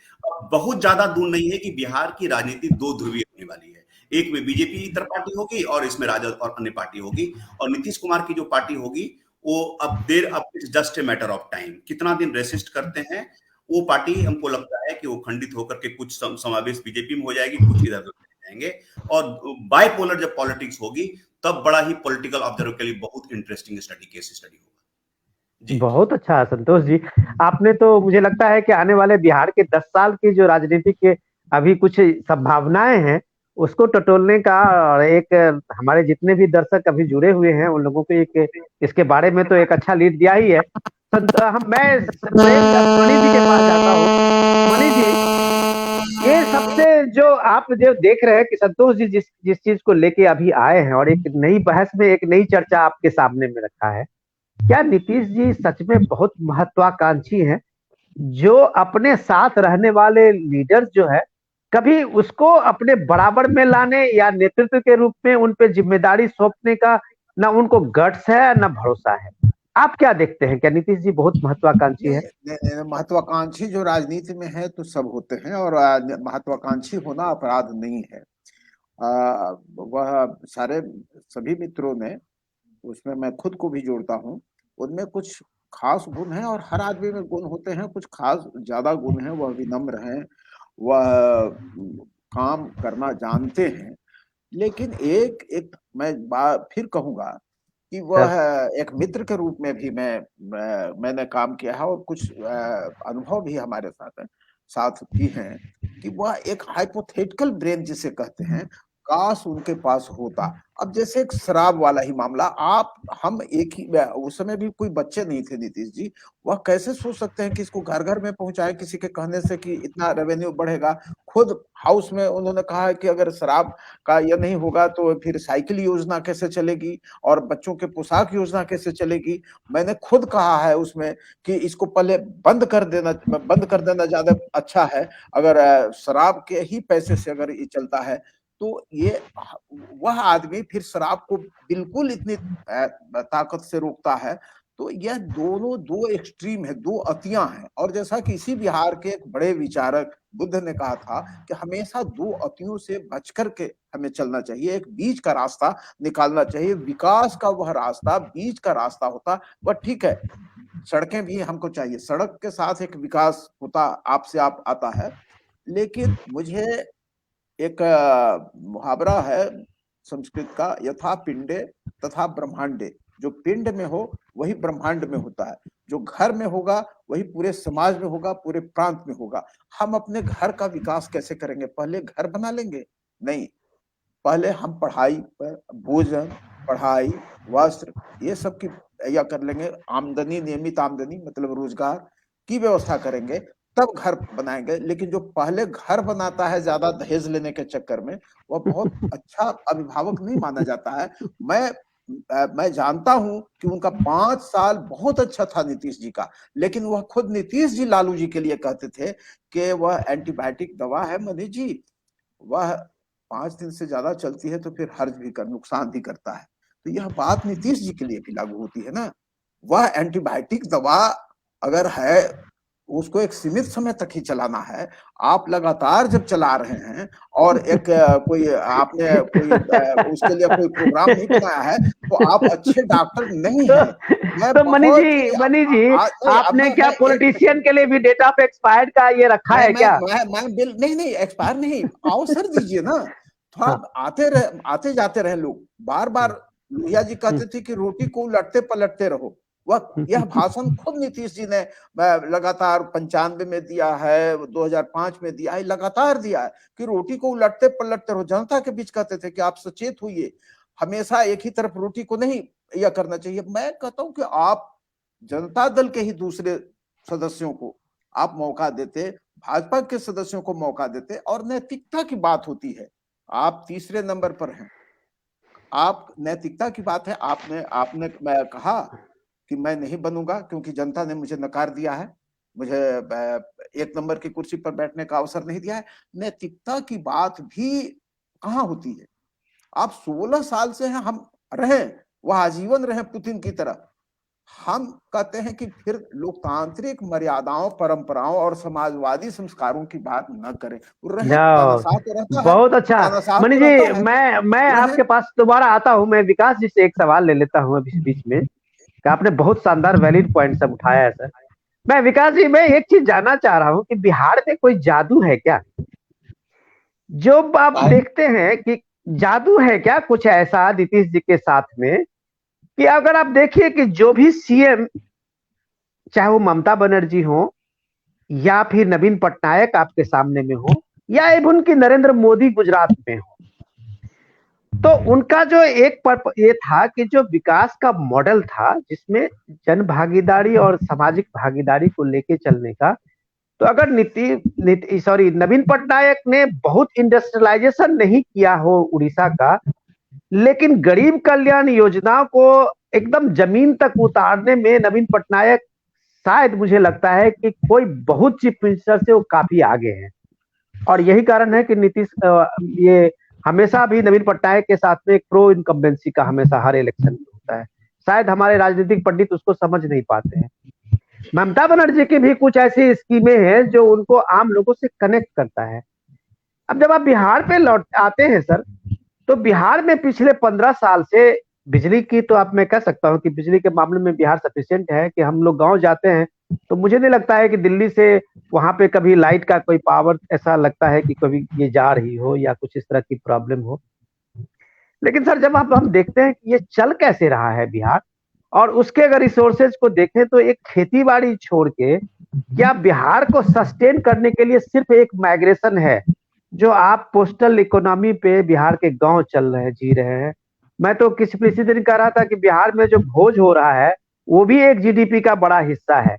बहुत ज्यादा दूर नहीं है कि बिहार की राजनीति 2 ध्रुवीय होने वाली है। एक में बीजेपी इतर पार्टी होगी और इसमें राजद और अन्य पार्टी होगी। और नीतीश कुमार की जो पार्टी होगी, वो अब just a matter of time, कितना दिन रेसिस्ट करते हैं। वो पार्टी, हमको लगता है कि वो खंडित होकर के कुछ समावेश बीजेपी में हो जाएगी, कुछ इधर उधर जाएंगे। और बाइपोलर जब पॉलिटिक्स होगी, तब बड़ा ही पॉलिटिकल ऑब्जर्वर के लिए बहुत इंटरेस्टिंग केस स्टडी होगा। बहुत अच्छा संतोष जी। आपने तो, मुझे लगता है कि आने वाले बिहार के 10 साल की जो राजनीति के अभी कुछ संभावनाएं हैं, उसको टटोलने का, और एक हमारे जितने भी दर्शक अभी जुड़े हुए हैं उन लोगों को एक इसके बारे में तो एक अच्छा लीड दिया ही है। मैं मणि जी के पास जाता हूँ। मणि जी, ये सबसे जो आप जो देख रहे हैं कि संतोष जी जिस चीज को लेके अभी आए हैं और एक नई बहस में एक नई चर्चा आपके सामने में रखा है, क्या नीतीश जी सच में बहुत महत्वाकांक्षी हैं, जो अपने साथ रहने वाले लीडर्स जो है, कभी उसको अपने बराबर में लाने या नेतृत्व के रूप में उन पे जिम्मेदारी सौंपने का ना उनको गट्स है ना भरोसा है? आप क्या देखते हैं, क्या नीतीश जी बहुत महत्वाकांक्षी है? महत्वाकांक्षी जो राजनीति में है तो सब होते हैं, और महत्वाकांक्षी होना अपराध नहीं है। वह सभी मित्रों ने, उसमें मैं खुद को भी जोड़ता हूँ, उनमें कुछ खास गुण हैं, और हर आदमी में गुण होते हैं। कुछ खास ज्यादा गुण हैं। वह विनम्र हैं, वह काम करना जानते हैं। लेकिन एक मैं फिर कहूंगा कि वह एक मित्र के रूप में भी मैंने काम किया है, और कुछ अनुभव भी हमारे साथ भी हैं, कि वह एक हाइपोथेटिकल ब्रेन जिसे कहते हैं, काश उनके पास होता। अब जैसे एक शराब वाला ही मामला, हम एक ही उस समय भी कोई बच्चे नहीं थे नीतीश जी, वह कैसे सोच सकते हैं कि इसको घर घर में पहुंचाए किसी के कहने से कि इतना रेवेन्यू बढ़ेगा। खुद हाउस में उन्होंने कहा है कि अगर शराब का यह नहीं होगा तो फिर साइकिल योजना कैसे चलेगी और बच्चों के पोशाक योजना कैसे चलेगी। मैंने खुद कहा है उसमें कि इसको पहले बंद कर देना ज्यादा अच्छा है। अगर शराब के ही पैसे से अगर ये चलता है तो ये वह आदमी फिर शराब को बिल्कुल इतनी ताकत से रोकता है। तो यह दोनों दो एक्सट्रीम है, दो अतियां हैं। और जैसा कि इसी बिहार के एक बड़े विचारक बुद्ध ने कहा था कि हमेशा दो अतियों से बच करके हमें चलना चाहिए, एक बीच का रास्ता निकालना चाहिए। विकास का वह रास्ता बीच का रास्ता होता, वह ठीक है। सड़कें भी हमको चाहिए, सड़क के साथ एक विकास होता, आपसे आप आता है। लेकिन मुझे एक मुहावरा है संस्कृत का, यथा पिंडे तथा ब्रह्मांडे। जो पिंड में हो वही ब्रह्मांड में होता है, जो घर में होगा वही पूरे समाज में होगा, पूरे प्रांत में होगा। हम अपने घर का विकास कैसे करेंगे? पहले घर बना लेंगे? नहीं, पहले हम पढ़ाई पर, भोजन, पढ़ाई, वस्त्र, ये सब की या कर लेंगे। आमदनी, नियमित आमदनी मतलब रोजगार की व्यवस्था करेंगे, तब घर बनाएंगे। लेकिन जो पहले घर बनाता है ज्यादा दहेज लेने के चक्कर में, वह बहुत अच्छा अभिभावक नहीं माना जाता है। मैं जानता हूं कि उनका 5 साल बहुत अच्छा था नीतीश जी का, लेकिन वह खुद नीतीश जी लालू जी के लिए कहते थे कि वह एंटीबायोटिक दवा है मनीष जी, वह 5 दिन से ज्यादा चलती है तो फिर हर्ज भी कर नुकसान भी करता है। तो यह बात नीतीश जी के लिए भी लागू होती है ना। वह एंटीबायोटिक दवा अगर है, उसको एक सीमित समय तक ही चलाना है। आप लगातार जब चला रहे हैं और एक कोई आपने कोई उसके लिए कोई प्रोग्राम नहीं बनाया है, तो आप अच्छे डॉक्टर नहीं हैं। तो मनी जी आपने क्या पॉलिटिशियन के लिए भी डेट ऑफ एक्सपायर्ड का ये रखा है क्या? मैं बिल नहीं एक्सपायर नहीं, अवसर दीजिए ना। थोड़ा आते जाते रहे लोग। बार बार लोहिया जी कहते थे कि रोटी को उलटते पलटते रहो। यह भाषण खुद नीतीश जी ने लगातार 95 में दिया है, 2005 में दिया है, लगातार दिया है कि रोटी को उलटते पलटते रहो। जनता के बीच कहते थे कि आप सचेत होइए, हमेशा एक ही तरफ रोटी को नहीं यह करना चाहिए। मैं कहता हूं कि आप जनता दल के ही दूसरे सदस्यों को आप मौका देते, भाजपा के सदस्यों को मौका देते। और नैतिकता की बात होती है, आप तीसरे नंबर पर हैं। आप नैतिकता की बात है, आपने मैं कहा कि मैं नहीं बनूंगा क्योंकि जनता ने मुझे नकार दिया है, मुझे 1 नंबर की कुर्सी पर बैठने का अवसर नहीं दिया है। नैतिकता की बात भी कहां होती है? आप 16 साल से हैं, हम रहे, वह आजीवन रहे पुतिन की तरह। हम कहते हैं कि फिर लोकतांत्रिक मर्यादाओं, परंपराओं और समाजवादी संस्कारों की बात न करें। बहुत अच्छा मनी जी, मैं आपके पास दोबारा आता हूं। मैं विकास जी से एक सवाल ले लेता हूं बीच बीच में। आपने बहुत शानदार वैलिड पॉइंट सब उठाया है सर। मैं विकास जी, मैं एक चीज जानना चाह रहा हूं कि बिहार में कोई जादू है क्या? जो आप देखते हैं कि जादू है क्या कुछ ऐसा नीतीश जी के साथ में, कि अगर आप देखिए कि जो भी सीएम, चाहे वो ममता बनर्जी हो या फिर नवीन पटनायक आपके सामने में हो, या इवन की नरेंद्र मोदी गुजरात में हो, तो उनका जो एक ये था कि जो विकास का मॉडल था जिसमें जन भागीदारी और सामाजिक भागीदारी को लेके चलने का, तो अगर नवीन पटनायक ने बहुत इंडस्ट्रियलाइजेशन नहीं किया हो उड़ीसा का, लेकिन गरीब कल्याण योजना को एकदम जमीन तक उतारने में नवीन पटनायक शायद मुझे लगता है कि कोई बहुत चीफ मिनिस्टर से वो काफी आगे हैं। और यही कारण है कि नीतीश ये हमेशा भी नवीन पटनायक के साथ में एक प्रो इनकम्बेंसी का हमेशा हर इलेक्शन में होता है। शायद हमारे राजनीतिक पंडित उसको समझ नहीं पाते हैं। ममता बनर्जी की भी कुछ ऐसी स्कीमें हैं जो उनको आम लोगों से कनेक्ट करता है। अब जब आप बिहार पे लौट आते हैं सर, तो बिहार में पिछले 15 साल से बिजली की, तो आप मैं कह सकता हूं कि बिजली के मामले में बिहार सफिशिएंट है कि हम लोग गांव जाते हैं तो मुझे नहीं लगता है कि दिल्ली से वहां पे कभी लाइट का कोई पावर ऐसा लगता है कि कभी ये जा रही हो या कुछ इस तरह की प्रॉब्लम हो। लेकिन सर जब हम देखते हैं कि ये चल कैसे रहा है बिहार, और उसके अगर रिसोर्सेज को देखें तो एक खेती बाड़ी छोड़ के क्या बिहार को सस्टेन करने के लिए सिर्फ एक माइग्रेशन है, जो आप पोस्टल इकोनॉमी पे बिहार के गांव चल रहे जी रहे हैं। मैं तो किसी दिन कह रहा था कि बिहार में जो भोज हो रहा है वो भी एक जीडीपी का बड़ा हिस्सा है।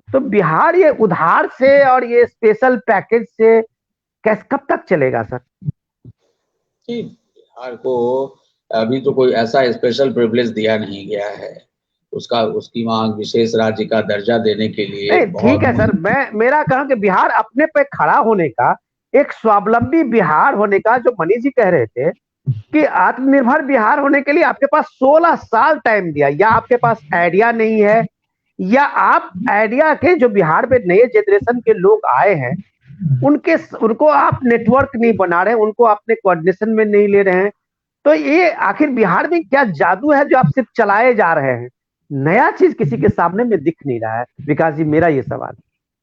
तो बिहार ये उधार से और ये स्पेशल पैकेज से कैसे कब तक चलेगा सर? बिहार को अभी तो कोई ऐसा स्पेशल प्रिविलेज दिया नहीं गया है। उसकी मांग विशेष राज्य का दर्जा देने के लिए ठीक है सर, मेरा कहना कि बिहार अपने पे खड़ा होने का, एक स्वावलंबी बिहार होने का, जो मनीष जी कह रहे थे कि आत्मनिर्भर बिहार होने के लिए आपके पास 16 साल टाइम दिया, या आपके पास आइडिया नहीं है, या आप आइडिया के जो बिहार में नए जनरेशन के लोग आए हैं उनको आप नेटवर्क नहीं बना रहे, उनको अपने कोऑर्डिनेशन में नहीं ले रहे हैं। तो ये आखिर बिहार में क्या जादू है जो आप सिर्फ चलाए जा रहे हैं? नया चीज किसी के सामने में दिख नहीं रहा है। विकास जी, मेरा ये सवाल।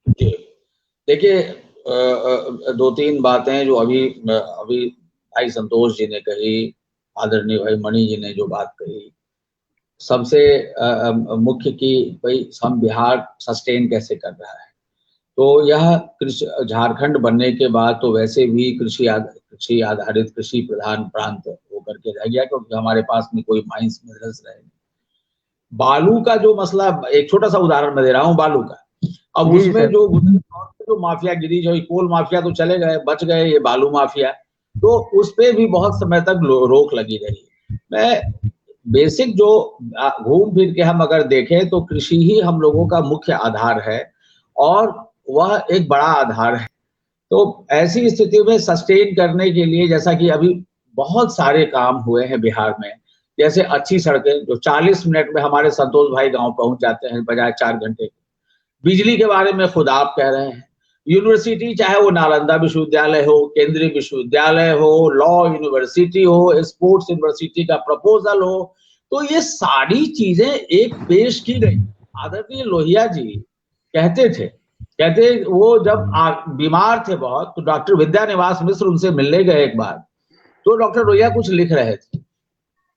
देखिए, दो तीन बातें जो अभी भाई संतोष जी ने कही, आदरणीय भाई मणि जी ने जो बात कही, सबसे मुख्य कि भाई हम बिहार सस्टेन कैसे कर रहा है। तो यह झारखंड बनने के बाद तो वैसे भी कृषि आधारित कृषि प्रधान प्रांत होकर के रह गया, क्योंकि हमारे पास में कोई माइंस मिनरल्स रहे। बालू का जो मसला, एक छोटा सा उदाहरण मैं दे रहा हूँ बालू का। अब उसमें जो माफियागिरी, जो कोल माफिया तो चले गए, बच गए ये बालू माफिया, तो उस पे भी बहुत समय तक रोक लगी रही। मैं बेसिक जो घूम फिर के हम अगर देखें तो कृषि ही हम लोगों का मुख्य आधार है और वह एक बड़ा आधार है। तो ऐसी स्थिति में सस्टेन करने के लिए, जैसा कि अभी बहुत सारे काम हुए हैं बिहार में, जैसे अच्छी सड़कें जो 40 मिनट में हमारे संतोष भाई गांव पहुंच जाते हैं बजाय 4 घंटे। बिजली के बारे में खुद आप कह रहे हैं। यूनिवर्सिटी, चाहे वो नालंदा विश्वविद्यालय हो, केंद्रीय विश्वविद्यालय हो, लॉ यूनिवर्सिटी हो, स्पोर्ट्स यूनिवर्सिटी का प्रपोजल हो, तो ये सारी चीजें एक पेश की गई। आदरणीय लोहिया जी कहते वो जब बीमार थे बहुत, तो डॉक्टर विद्यानिवास मिश्र उनसे मिलने गए एक बार, तो डॉक्टर लोहिया कुछ लिख रहे थे।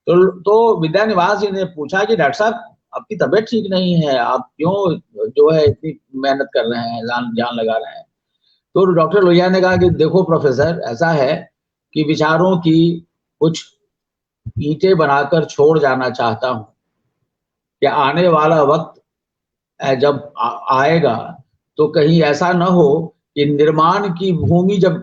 तो विद्यानिवास जी ने पूछा कि डॉक्टर साहब आपकी तबीयत ठीक नहीं है, आप क्यों जो है इतनी मेहनत कर रहे हैं, जान लगा रहे हैं? तो डॉक्टर लोहिया ने कहा कि देखो प्रोफेसर, ऐसा है कि विचारों की कुछ ईंटें बनाकर छोड़ जाना चाहता हूं कि आने वाला वक्त जब आएगा तो कहीं ऐसा न हो कि निर्माण की भूमि जब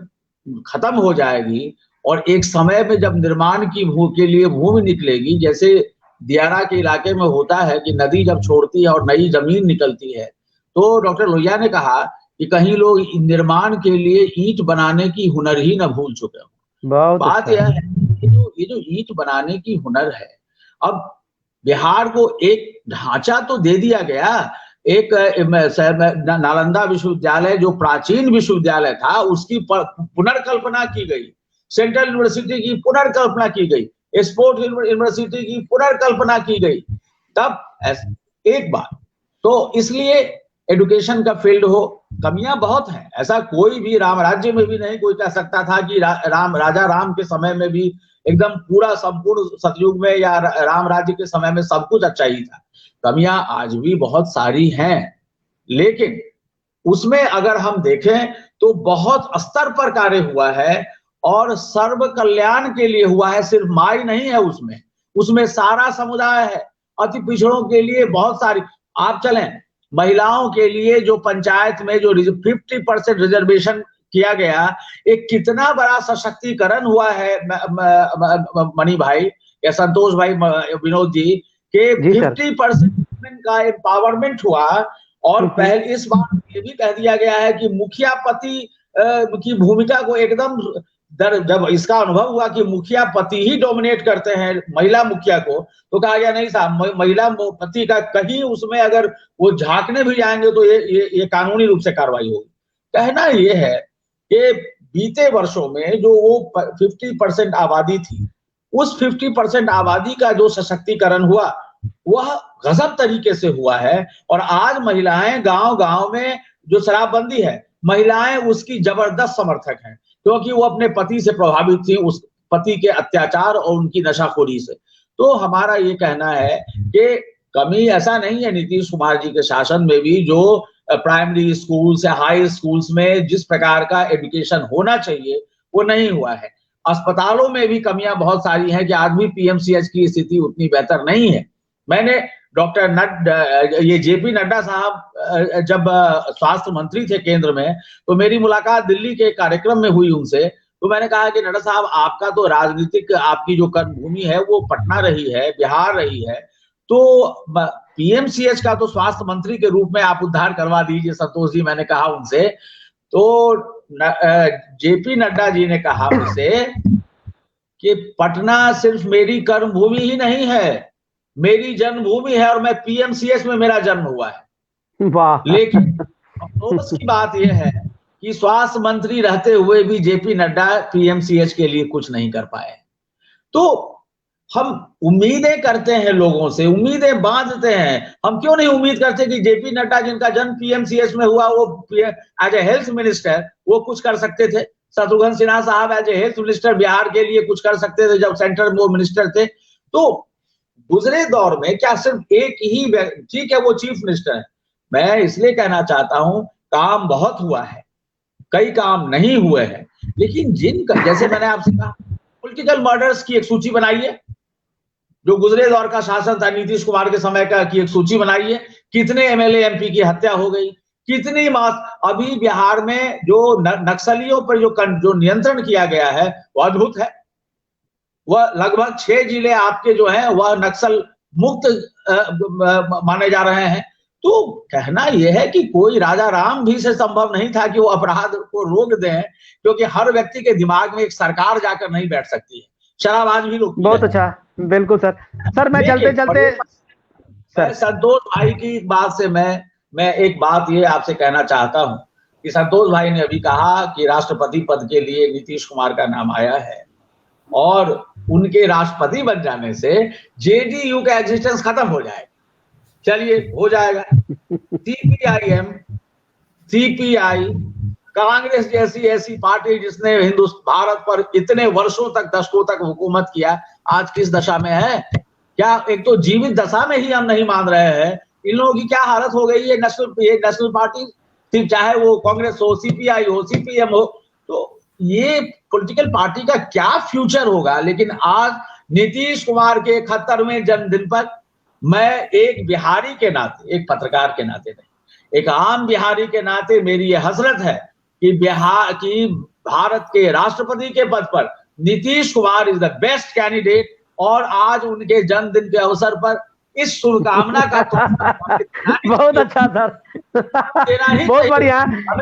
खत्म हो जाएगी और एक समय में जब निर्माण के लिए भूमि निकलेगी, जैसे दियारा के इलाके में होता है कि नदी जब छोड़ती है और नई जमीन निकलती है, तो डॉक्टर लोहिया ने कहा कि कहीं लोग निर्माण के लिए ईंट बनाने की हुनर ही न भूल चुके हो। बात यह है ये जो ईंट बनाने की हुनर है, अब बिहार को एक ढांचा तो दे दिया गया। एक नालंदा विश्वविद्यालय जो प्राचीन विश्वविद्यालय था उसकी पुनर्कल्पना की गई, सेंट्रल यूनिवर्सिटी की पुनर्कल्पना की गई, स्पोर्ट्स यूनिवर्सिटी की पुनर्कल्पना की गई। तब एक बात तो इसलिए एजुकेशन का फील्ड हो, कमियां बहुत हैं, ऐसा कोई भी राम राज्य में भी नहीं कोई कह सकता था कि राजा राम के समय में भी एकदम पूरा संपूर्ण सतयुग में या राम राज्य के समय में सब कुछ अच्छा ही था। कमियां आज भी बहुत सारी हैं, लेकिन उसमें अगर हम देखें तो बहुत स्तर पर कार्य हुआ है और सर्व कल्याण के लिए हुआ है। सिर्फ माई नहीं है उसमें सारा समुदाय है। अति पिछड़ों के लिए बहुत सारी, आप चलें महिलाओं के लिए जो पंचायत में जो 50% रिजर्वेशन किया गया, एक कितना बड़ा सशक्तिकरण हुआ है मणि भाई या संतोष भाई, विनोद जी के 50% का एम्पावरमेंट हुआ। और पहले इस बार ये भी कह दिया गया है कि मुखिया पति की भूमिका को एकदम, जब इसका अनुभव हुआ कि मुखिया पति ही डोमिनेट करते हैं महिला मुखिया को, तो कहा गया नहीं साहब, महिला पति का कहीं उसमें अगर वो झांकने भी जाएंगे तो ये कानूनी रूप से कार्रवाई होगी। कहना ये है कि बीते वर्षों में जो वो 50% आबादी थी, उस 50% आबादी का जो सशक्तिकरण हुआ वह गजब तरीके से हुआ है। और आज महिलाएं गांव-गांव में जो शराबबंदी है, महिलाएं उसकी जबरदस्त समर्थक हैं, क्योंकि वो अपने पति से प्रभावित थी, उस पति के अत्याचार और उनकी नशाखोरी से। तो हमारा ये कहना है कि कमी ऐसा नहीं है नीतीश कुमार जी के शासन में भी, जो प्राइमरी स्कूल से हाई स्कूल्स में जिस प्रकार का एजुकेशन होना चाहिए वो नहीं हुआ है। अस्पतालों में भी कमियां बहुत सारी हैं कि आज भी पीएमसीएच की स्थिति उतनी बेहतर नहीं है। मैंने डॉक्टर ये जेपी नड्डा साहब जब स्वास्थ्य मंत्री थे केंद्र में, तो मेरी मुलाकात दिल्ली के कार्यक्रम में हुई उनसे। तो मैंने कहा कि नड्डा साहब, आपका तो राजनीतिक आपकी जो कर्मभूमि है वो पटना रही है, बिहार रही है, तो पीएमसीएच का तो स्वास्थ्य मंत्री के रूप में आप उद्धार करवा दीजिए संतोष जी, मैंने कहा उनसे। तो जेपी नड्डा जी ने कहा मुझसे कि पटना सिर्फ मेरी कर्मभूमि ही नहीं है, मेरी जन्मभूमि है, और मैं पीएमसीएच में मेरा जन्म हुआ है। वाह। लेकिन अफसोस की बात यह है कि स्वास्थ्य मंत्री रहते हुए भी जेपी नड्डा पीएमसीएच के लिए कुछ नहीं कर पाए। तो हम उम्मीदें करते हैं लोगों से, उम्मीदें बांधते हैं। हम क्यों नहीं उम्मीद करते कि जेपी नड्डा जिनका जन्म पीएमसीएच में हुआ, वो एज ए हेल्थ मिनिस्टर वो कुछ कर सकते थे। शत्रुघ्न सिन्हा साहब as a health minister Bihar के लिए कुछ कर सकते थे जब सेंटर में वो मिनिस्टर थे। तो गुजरे दौर में क्या सिर्फ एक ही, ठीक है वो चीफ मिनिस्टर है, मैं इसलिए कहना चाहता हूं काम बहुत हुआ है, कई काम नहीं हुए हैं। लेकिन जैसे मैंने आपसे कहा, पॉलिटिकल मर्डर्स की एक सूची बनाइए, जो गुजरे दौर का शासन था नीतीश कुमार के समय का, की एक सूची बनाइए। कितने एमएलए एमपी की हत्या हो गई, कितनी अभी बिहार में जो नक्सलियों पर जो नियंत्रण किया गया है वो अद्भुत है। वह लगभग 6 जिले आपके जो हैं वह नक्सल मुक्त माने जा रहे हैं। तो कहना यह है कि कोई राजा राम भी से संभव नहीं था कि वो अपराध को रोक दें, क्योंकि हर व्यक्ति के दिमाग में एक सरकार जाकर नहीं बैठ सकती है, शराबाज भी लोग। बहुत अच्छा, बिल्कुल सर। सर मैं चलते चलते सर संतोष भाई की बात से मैं एक बात ये आपसे कहना चाहता हूं कि संतोष भाई ने अभी कहा कि राष्ट्रपति पद के लिए नीतीश कुमार का नाम आया है, और उनके राष्ट्रपति बन जाने से जेडीयू का एग्जिस्टेंस खत्म हो जाएगा। चलिए, हो जाएगा। सीपीआईएम, सीपीआई, कांग्रेस जैसी ऐसी पार्टी जिसने भारत पर इतने वर्षों तक, दशकों तक हुकूमत किया, आज किस दशा में है? क्या एक तो जीवित दशा में ही हम नहीं मान रहे हैं। इन लोगों की क्या हालत हो गई है। ये नेशनल पार्टी, चाहे वो कांग्रेस हो, सीपीआई हो, सीपीएम हो, तो ये पॉलिटिकल पार्टी का क्या फ्यूचर होगा। लेकिन आज नीतीश कुमार के 71वें जन्मदिन पर मैं एक बिहारी के नाते, एक पत्रकार के नाते नहीं, एक आम बिहारी के नाते मेरी ये हसरत है कि भारत के राष्ट्रपति के पद पर Nitish Kumar is the best candidate. और आज उनके जन्मदिन के अवसर पर इस शुभकामना का बहुत अच्छा सर, बहुत बढ़िया।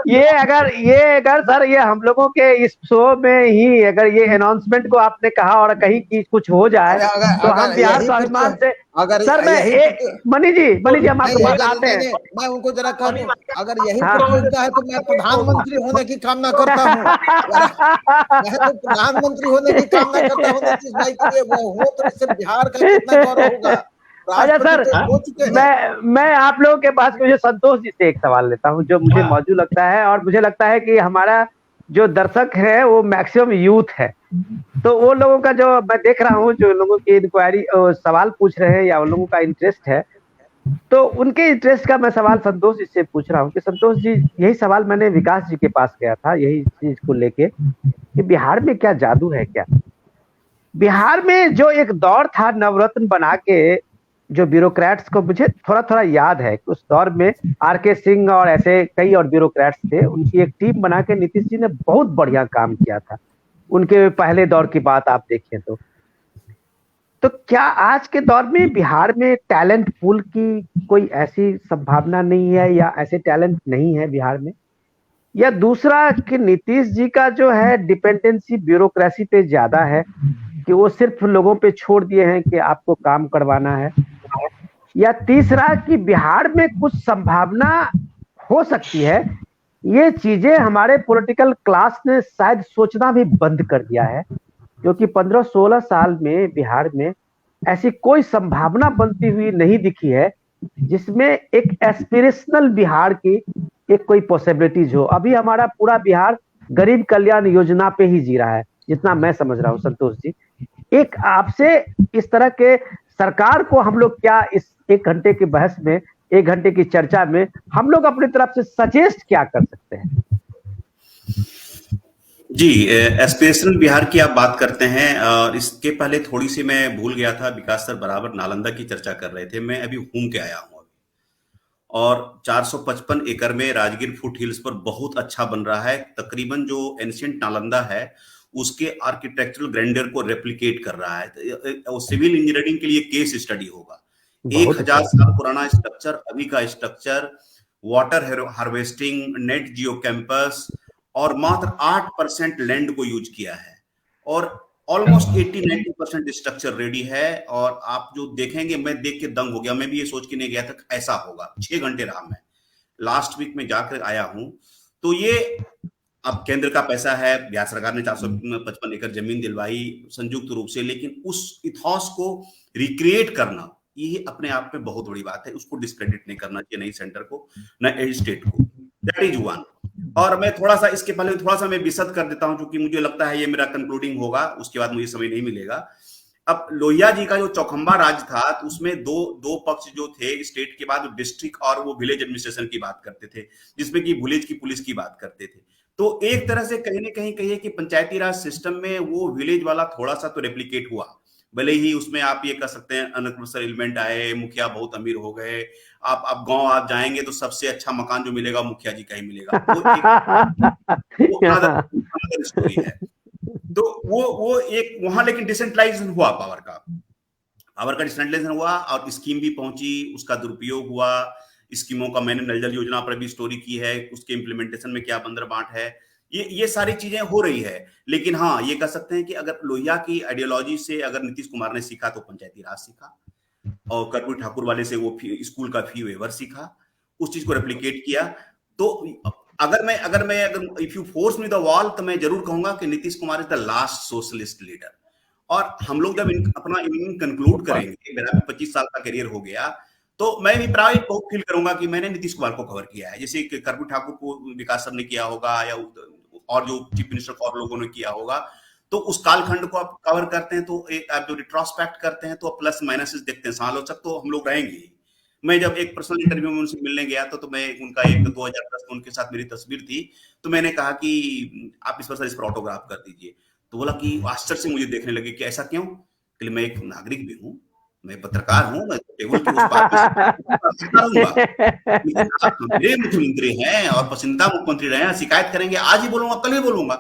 ये अगर सर ये हम लोगों के इस शो में ही अगर ये अनाउंसमेंट को आपने कहा और कहीं की कुछ हो जाए तो हम बिहार स्वाभिमान से, सर मैं मनी जी हम आपको बताते हैं। मैं उनको जरा कहूं, अगर यही प्रतियोगिता है तो मैं प्रधानमंत्री होने की कामना करता हूँ। मैं तो प्रधानमंत्री होने की कामना करता हूँ नीतीश भाई के लिए। वो हो तो इससे बिहार का कितना गौरव होगा। अच्छा सर, मैं आप लोगों के पास मुझे संतोष जी से एक सवाल लेता हूं जो मुझे मौजूद लगता है, और मुझे लगता है कि हमारा जो दर्शक है वो मैक्सिमम यूथ है। तो वो लोगों का जो मैं देख रहा हूं, जो लोगों की इंक्वायरी सवाल पूछ रहे हैं या उन लोगों का इंटरेस्ट है, तो उनके इंटरेस्ट का मैं सवाल संतोष जी से पूछ रहा हूँ कि संतोष जी, यही सवाल मैंने विकास जी के पास गया था यही चीज को लेके कि बिहार में क्या जादू है। क्या बिहार में जो एक दौर था नवरत्न बना के, जो ब्यूरोक्रेट्स को मुझे थोड़ा थोड़ा याद है कि उस दौर में आरके सिंह और ऐसे कई और ब्यूरोक्रेट्स थे, उनकी एक टीम बना के नीतीश जी ने बहुत बढ़िया काम किया था। उनके पहले दौर की बात आप देखें तो क्या आज के दौर में बिहार में टैलेंट पूल की कोई ऐसी संभावना नहीं है, या ऐसे टैलेंट नहीं है बिहार में? या दूसरा कि नीतीश जी का जो है डिपेंडेंसी ब्यूरोक्रेसी पे ज्यादा है कि वो सिर्फ लोगों पे छोड़ दिए हैं कि आपको काम करवाना है? या तीसरा कि बिहार में कुछ संभावना हो सकती है, ये चीजें हमारे पॉलिटिकल क्लास ने शायद सोचना भी बंद कर दिया है, क्योंकि 15-16 साल में बिहार में ऐसी कोई संभावना बनती हुई नहीं दिखी है जिसमें एक एस्पिरेशनल बिहार की एक कोई पॉसिबिलिटीज हो। अभी हमारा पूरा बिहार गरीब कल्याण योजना पे ही जी रहा है, जितना मैं समझ रहा हूँ। संतोष जी, एक आपसे इस तरह के सरकार को हम लोग क्या इस 1 घंटे की बहस में, 1 घंटे की चर्चा में हम लोग अपनी तरफ से सजेस्ट क्या कर सकते हैं? जी, एस्पिरेशनल बिहार की आप बात करते हैं, और इसके पहले थोड़ी सी मैं भूल गया था, विकास सर बराबर नालंदा की चर्चा कर रहे थे, मैं अभी घूम के आया हूँ अभी, और 455 एकड़ में राजगीर फुट हिल्स पर बहुत अच्छा बन रहा है। तकरीबन जो एंशिएंट नालंदा है उसके आर्किटेक्चरल ग्रैंडर को रेप्लिकेट कर रहा है। वो सिविल इंजीनियरिंग के लिए केस स्टडी होगा। 1000 साल पुराना स्ट्रक्चर, अभी का स्ट्रक्चर, वाटर हार्वेस्टिंग, नेट जियो कैंपस, और मात्र 8% लैंड को यूज किया है, और ऑलमोस्ट 80-90% स्ट्रक्चर रेडी है। और आप जो देखेंगे, मैं देख के दंग हो गया, मैं भी ये सोच के नहीं गया था कि ऐसा होगा। 6 घंटे रहा मैं, लास्ट वीक में जाकर आया हूं। तो ये अब केंद्र का पैसा है, बिहार सरकार ने 455 एकड़ जमीन दिलवाई संयुक्त रूप से, लेकिन उस इथॉस को रिक्रिएट करना ये अपने आप में बहुत बड़ी बात है। उसको डिस्क्रेडिट नहीं करना चाहिए, नहीं सेंटर को, न स्टेट को। That is one. और मैं थोड़ा सा इसके पहले थोड़ा सा मैं विशद कर देता हूं, क्योंकि मुझे लगता है ये मेरा कंक्लूडिंग होगा, उसके बाद मुझे समय नहीं मिलेगा। अब लोहिया जी का जो चौखंबा राज था, तो उसमें दो पक्ष जो थे स्टेट के बाद, डिस्ट्रिक्ट और वो विलेज एडमिनिस्ट्रेशन की बात करते थे, जिसमें कि विलेज की पुलिस की बात करते थे। तो एक तरह से कहीं ना कहीं कहिए कि पंचायती राज सिस्टम में वो विलेज वाला थोड़ा सा तो रेप्लिकेट हुआ, भले ही उसमें आप ये कह सकते हैं अनकम्पल्सरी एलिमेंट आए, मुखिया बहुत अमीर हो गए। आप गांव आप जाएंगे तो सबसे अच्छा मकान जो मिलेगा मुखिया जी का ही मिलेगा। वो अनदर स्टोरी है। तो वो एक वहां, लेकिन डिसेंट्रलाइजेशन हुआ पावर का डिसेंट्रलाइजेशन हुआ, और स्कीम भी पहुंची, उसका दुरुपयोग हुआ। स्कीमों का मैंने नल जल योजना पर भी स्टोरी की है, उसके इम्प्लीमेंटेशन में क्या बंदर बांट है, ये सारी चीजें हो रही है। लेकिन हाँ, ये कह सकते हैं कि अगर लोहिया की आइडियोलॉजी से अगर नीतीश कुमार ने सीखा तो पंचायती राज सीखा, और कर्पूरी ठाकुर वाले से वो स्कूल का फी वेवर सीखा, उस चीज को रेप्लिकेट किया। तो अगर if you force me the wall, तो मैं जरूर कहूंगा कि Nitish Kumar is the last socialist leader. और हम लोग जब अपना कंक्लूड करेंगे, मेरा 25 साल का करियर हो गया, तो मैं भी प्राइड बहुत फील करूंगा कि मैंने नीतीश कुमार को कवर किया है, जैसे कर्पूरी ठाकुर को विकास सर ने किया होगा, या और जो चीफ मिनिस्टर और लोगों ने किया होगा। तो उस कालखंड को आप कवर करते हैं, तो आप जो रिट्रोस्पेक्ट करते हैं, तो प्लस माइनसेस देखते हैं, समालोचक तो हम लोग रहेंगे। मैं जब एक पर्सनल इंटरव्यू में उनसे मिलने गया तो मैं उनका एक 2010 में उनके साथ मेरी तस्वीर थी, तो मैंने कहा कि आप इस पर ऑटोग्राफ कर दीजिए। तो बोला कि आश्चर्य से मुझे देखने लगे कि ऐसा क्यों? कि मैं एक नागरिक भी हूँ, मैं पत्रकार हूँ, मैं टेबल के उस पार रहूंगा, लेकिन आप मेरे मुख्यमंत्री हैं और पसंदीदा मुख्यमंत्री रहे हैं, शिकायत करेंगे, आज ही बोलूंगा, कल ही बोलूंगा।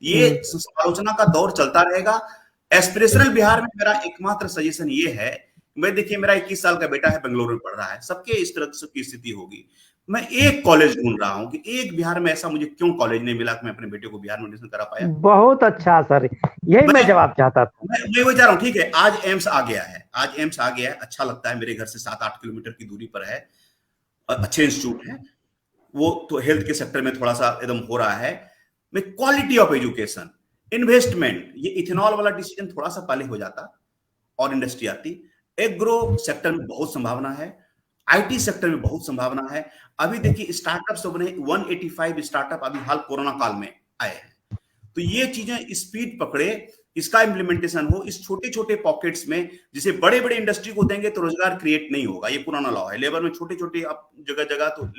ये आलोचना का दौर चलता रहेगा। एस्पिरेशनल बिहार में मेरा एकमात्र सजेशन ये है, मैं देखिए मेरा 21 साल का बेटा है, बेंगलुरु में पढ़ रहा है, सबके इस तरह की स्थिति होगी। मैं एक कॉलेज ढूंढ रहा हूँ कि एक बिहार में ऐसा मुझे क्यों कॉलेज नहीं मिला कि मैं अपने बेटे को बिहार में एडमिशन करा पाया। बहुत अच्छा सर, यही मैं जवाब चाहता था। मैं वही चाह रहा हूँ। ठीक है, आज एम्स आ गया है, अच्छा लगता है, मेरे घर से 7-8 किलोमीटर की दूरी पर है, अच्छे इंस्टीट्यूट है, वो तो हेल्थ के सेक्टर में थोड़ा सा एकदम हो रहा है। में क्वालिटी ऑफ एजुकेशन, इन्वेस्टमेंट, ये इथेनॉल वाला डिसीजन थोड़ा सा पहले हो जाता और इंडस्ट्री आती। एग्रो सेक्टर में बहुत संभावना है, आईटी सेक्टर में बहुत संभावना है। अभी देखिए स्टार्टअप्स बने 185 स्टार्टअप अभी हाल कोरोना काल में आए हैं। तो ये चीजें स्पीड पकड़े, इसका इंप्लीमेंटेशन हो इस छोटे छोटे पॉकेट्स में, जिसे बड़े बड़े इंडस्ट्री को देंगे तो रोजगार क्रिएट नहीं होगा। ये पुराना लॉ है, लेबर में छोटे छोटे जगह जगह तो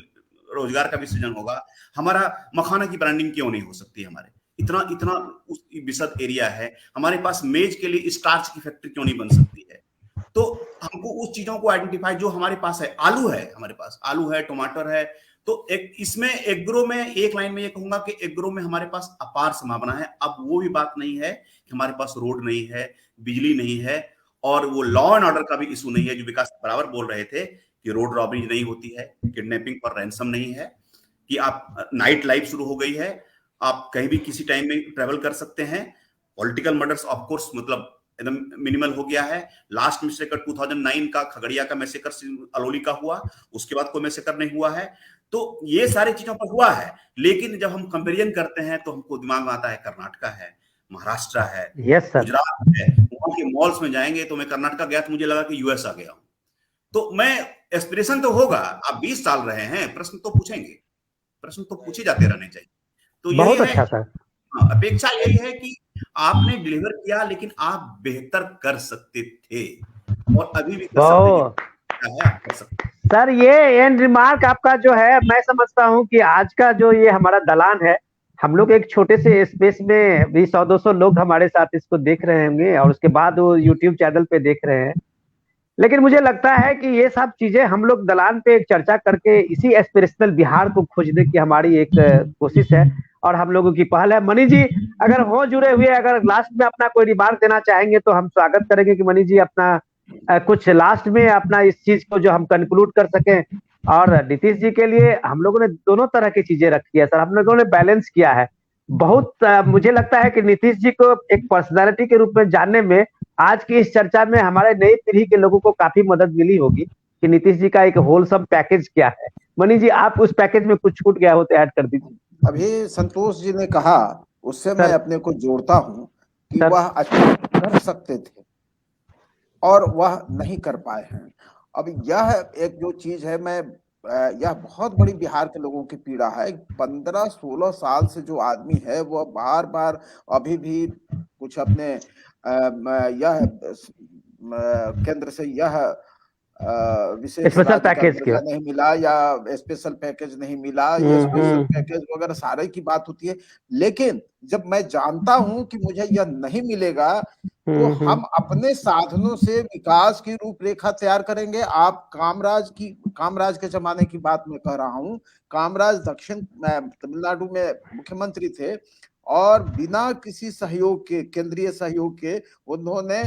रोजगार का भी सृजन होगा। हमारा मखाना की ब्रांडिंग क्यों नहीं हो सकती? हमारे इतना विशद एरिया है, हमारे पास मेज के लिए स्टार्च की फैक्ट्री क्यों नहीं बन सकती है? तो हमको उस चीजों को आइडेंटिफाई, जो हमारे पास है, आलू है, हमारे पास आलू है, टमाटर है, तो इसमें एग्रो में एक लाइन में ये कहूंगा कि एग्रो में हमारे पास अपार संभावना है। अब वो भी बात नहीं है कि हमारे पास रोड नहीं है, बिजली नहीं है, और वो लॉ एंड ऑर्डर का भी इशू नहीं है, जो विकास बराबर बोल रहे थे कि रोड रॉबरी नहीं होती है, किडनैपिंग और रैंसम नहीं है, कि आप नाइट लाइफ शुरू हो गई है, आप कहीं भी किसी टाइम में ट्रेवल कर सकते हैं। पॉलिटिकल मर्डर्स ऑफ कोर्स मतलब एकदम मिनिमल हो गया है। लास्ट मैसेकर 2009 का खगड़िया का मैसेकर अलोली का हुआ, उसके बाद कोई मैसेकर नहीं हुआ है। तो ये सारी चीजों पर हुआ है, लेकिन जब हम कंपेरिजन करते हैं तो हमको दिमाग में आता है कर्नाटका है, महाराष्ट्र है, गुजरात है। वहां के मॉल्स में जाएंगे तो मैं कर्नाटका गया तो मुझे लगा कि यूएस आ गया हूं। तो मैं एस्पिरेशन तो होगा, आप 20 साल रहे हैं, प्रश्न तो पूछेंगे, प्रश्न तो पूछे जाते रहने चाहिए। तो बहुत अच्छा सर, अपेक्षा यही है कि आपने डिलीवर किया, लेकिन आप बेहतर कर सकते थे और अभी भी कर सकते। सर ये एंड रिमार्क आपका जो है, मैं समझता हूं कि आज का जो ये हमारा दलान है, हम लोग एक छोटे से स्पेस में भी 100-200 लोग हमारे साथ इसको देख रहे होंगे और उसके बाद वो यूट्यूब चैनल पे देख रहे हैं। लेकिन मुझे लगता है कि ये सब चीजें हम लोग दलान पे एक चर्चा करके इसी एस्पिरेशनल बिहार को खोजने की हमारी एक कोशिश है और हम लोगों की पहल है। मनी जी अगर हो जुड़े हुए, अगर लास्ट में अपना कोई रिमार्क देना चाहेंगे तो हम स्वागत करेंगे कि मनी जी अपना कुछ लास्ट में अपना इस चीज को जो हम कंक्लूड कर सकें। और नीतीश जी के लिए हम लोगों ने दोनों तरह की चीजें रखी है सर, हम लोगों ने बैलेंस किया है बहुत। मुझे लगता है कि नीतीश जी को एक पर्सनालिटी के रूप में जानने में आज की इस चर्चा में हमारे नई पीढ़ी के लोगों को काफी मदद मिली होगी कि नीतीश जी का एक होलसम पैकेज क्या है। मनी जी आप उस पैकेज में कुछ छूट गया हो तो ऐड कर दीजिए। अभी संतोष जी ने कहा उससे मैं अपने को जोड़ता हूं कि वह अच्छा कर सकते थे और वह नहीं कर पाए हैं। अब यह एक जो चीज है, मैं यह बहुत बड़ी बिहार के लोगों की पीड़ा है। 15-16 साल से जो आदमी है वह बार बार अभी भी कुछ अपने यह केंद्र से यह विशेष स्पेशल पैकेज नहीं मिला या स्पेशल पैकेज नहीं मिला, ये स्पेशल पैकेज वगैरह सारे की बात होती है। लेकिन जब मैं जानता हूं कि मुझे यह नहीं मिलेगा तो हम अपने साधनों से विकास की रूपरेखा तैयार करेंगे। आप कामराज के जमाने की बात मैं कह रहा हूं। कामराज दक्षिण तमिलनाडु में मुख्यमंत्री थे और बिना किसी सहयोग के, केंद्रीय सहयोग के, उन्होंने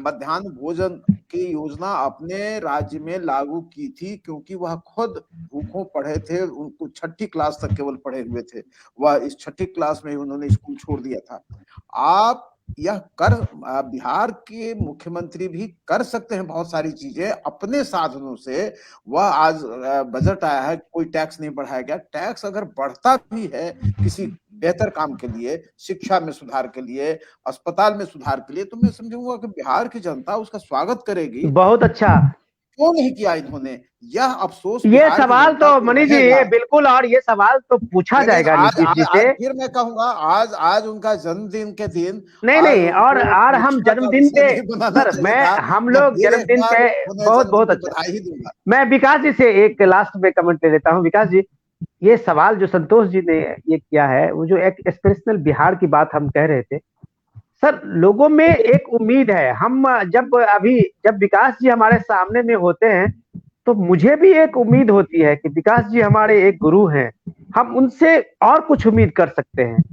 मध्याह्न भोजन की योजना अपने राज्य में लागू की थी, क्योंकि वह खुद भूखों पढ़े थे। उनको 6ठी क्लास तक केवल पढ़े हुए थे, वह इस 6ठी क्लास में उन्होंने स्कूल छोड़ दिया था। आप यह बिहार के मुख्यमंत्री भी कर सकते हैं बहुत सारी चीजें अपने साधनों से। वह आज बजट आया है, कोई टैक्स नहीं बढ़ाया गया। टैक्स अगर बढ़ता भी है किसी बेहतर काम के लिए, शिक्षा में सुधार के लिए, अस्पताल में सुधार के लिए, तो मैं समझूंगा कि बिहार की जनता उसका स्वागत करेगी। बहुत अच्छा। क्यों नहीं किया इन्होंने, यह अफसोस ये सवाल तो मनी जी बिल्कुल, और ये सवाल तो पूछा जाएगा नीतीश जी से। फिर मैं कहूंगा आज उनका जन्मदिन के दिन नहीं और हम जन्मदिन पे सर, हम लोग जन्मदिन पे बहुत अच्छा बधाई दूंगा। मैं विकास जी से एक लास्ट में कमेंट ले लेता हूँ। विकास जी, ये सवाल जो संतोष जी ने ये किया है, वो जो एक स्पेशल बिहार की बात हम कह रहे थे सर, लोगों में एक उम्मीद है। हम जब विकास जी हमारे सामने में होते हैं तो मुझे भी एक उम्मीद होती है कि विकास जी हमारे एक गुरु हैं, हम उनसे और कुछ उम्मीद कर सकते हैं।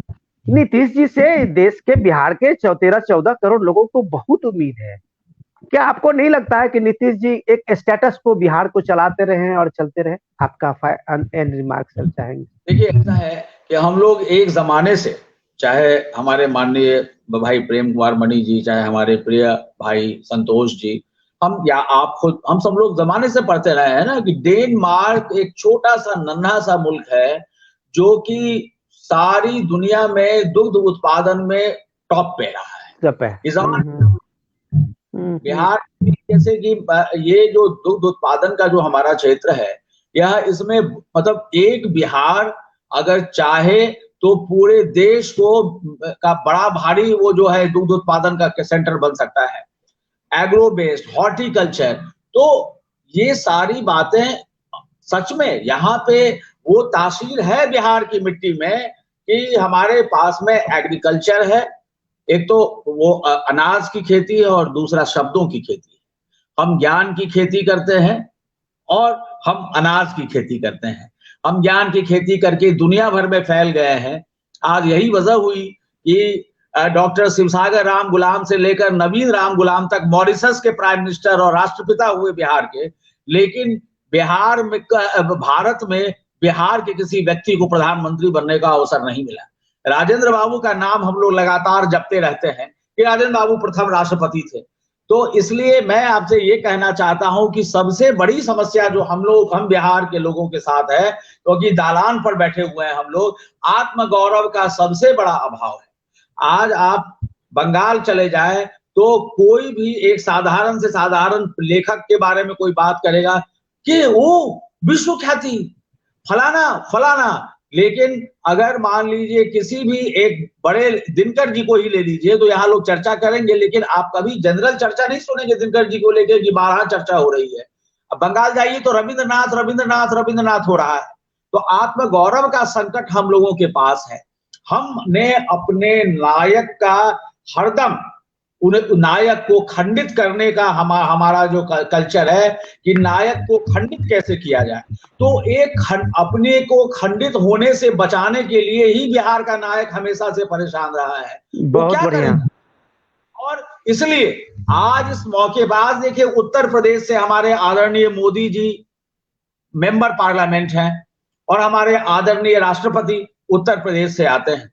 नीतीश जी से देश के, बिहार के 13-14 करोड़ लोगों को बहुत उम्मीद है। क्या आपको नहीं लगता है कि नीतीश जी एक स्टेटस को बिहार को चलाते रहे और चलते रहे? आपका एंड रिमार्क्स चाहेंगे? देखिए, ऐसा है कि हम लोग एक जमाने से, चाहे हमारे माननीय भाई प्रेम कुमार मणि जी, चाहे हमारे प्रिय भाई संतोष जी, हम या आप खुद, हम सब लोग जमाने से पढ़ते रहे हैं ना कि डेनमार्क एक छोटा सा नन्हा सा मुल्क है जो कि सारी दुनिया में दुग्ध उत्पादन में टॉप पे रहा है। इस बिहार जैसे कि ये जो दुग्ध उत्पादन का जो हमारा क्षेत्र है, यह इसमें मतलब एक बिहार अगर चाहे तो पूरे देश को का बड़ा भारी वो जो है दुग्ध उत्पादन का सेंटर बन सकता है। एग्रो बेस्ड, हॉर्टिकल्चर, तो ये सारी बातें सच में यहाँ पे वो तासीर है बिहार की मिट्टी में कि हमारे पास में एग्रीकल्चर है। एक तो वो अनाज की खेती है और दूसरा शब्दों की खेती है। हम ज्ञान की खेती करते हैं और हम अनाज की खेती करते हैं। हम ज्ञान की खेती करके दुनिया भर में फैल गए हैं। आज यही वजह हुई कि डॉक्टर शिवसागर राम गुलाम से लेकर नवीन राम गुलाम तक मॉरिशस के प्राइम मिनिस्टर और राष्ट्रपिता हुए बिहार के, लेकिन बिहार में, भारत में बिहार के किसी व्यक्ति को प्रधानमंत्री बनने का अवसर नहीं मिला। राजेंद्र बाबू का नाम हम लोग लगातार जपते रहते हैं कि राजेंद्र बाबू प्रथम राष्ट्रपति थे। तो इसलिए मैं आपसे ये कहना चाहता हूं कि सबसे बड़ी समस्या जो हम बिहार के लोगों के साथ है, क्योंकि दालान पर बैठे हुए हैं हम लोग, आत्मगौरव का सबसे बड़ा अभाव है। आज आप बंगाल चले जाए तो कोई भी एक साधारण से साधारण लेखक के बारे में कोई बात करेगा कि वो विश्व ख्याति फलाना फलाना, लेकिन अगर मान लीजिए किसी भी एक बड़े दिनकर जी को ही ले लीजिए तो यहाँ लोग चर्चा करेंगे, लेकिन आप कभी जनरल चर्चा नहीं सुनेंगे दिनकर जी को लेकर कि 12 चर्चा हो रही है। अब बंगाल जाइए तो रविंद्रनाथ रविंद्रनाथ रविंद्रनाथ हो रहा है। तो आत्मगौरव का संकट हम लोगों के पास है। हमने अपने नायक का हरदम नायक को खंडित करने का हमारा जो कल्चर है कि नायक को खंडित कैसे किया जाए, तो अपने को खंडित होने से बचाने के लिए ही बिहार का नायक हमेशा से परेशान रहा है। बहुत क्या बढ़िया। करें? और इसलिए आज इस मौके पर आज देखिए, उत्तर प्रदेश से हमारे आदरणीय मोदी जी मेंबर पार्लियामेंट हैं और हमारे आदरणीय राष्ट्रपति उत्तर प्रदेश से आते हैं।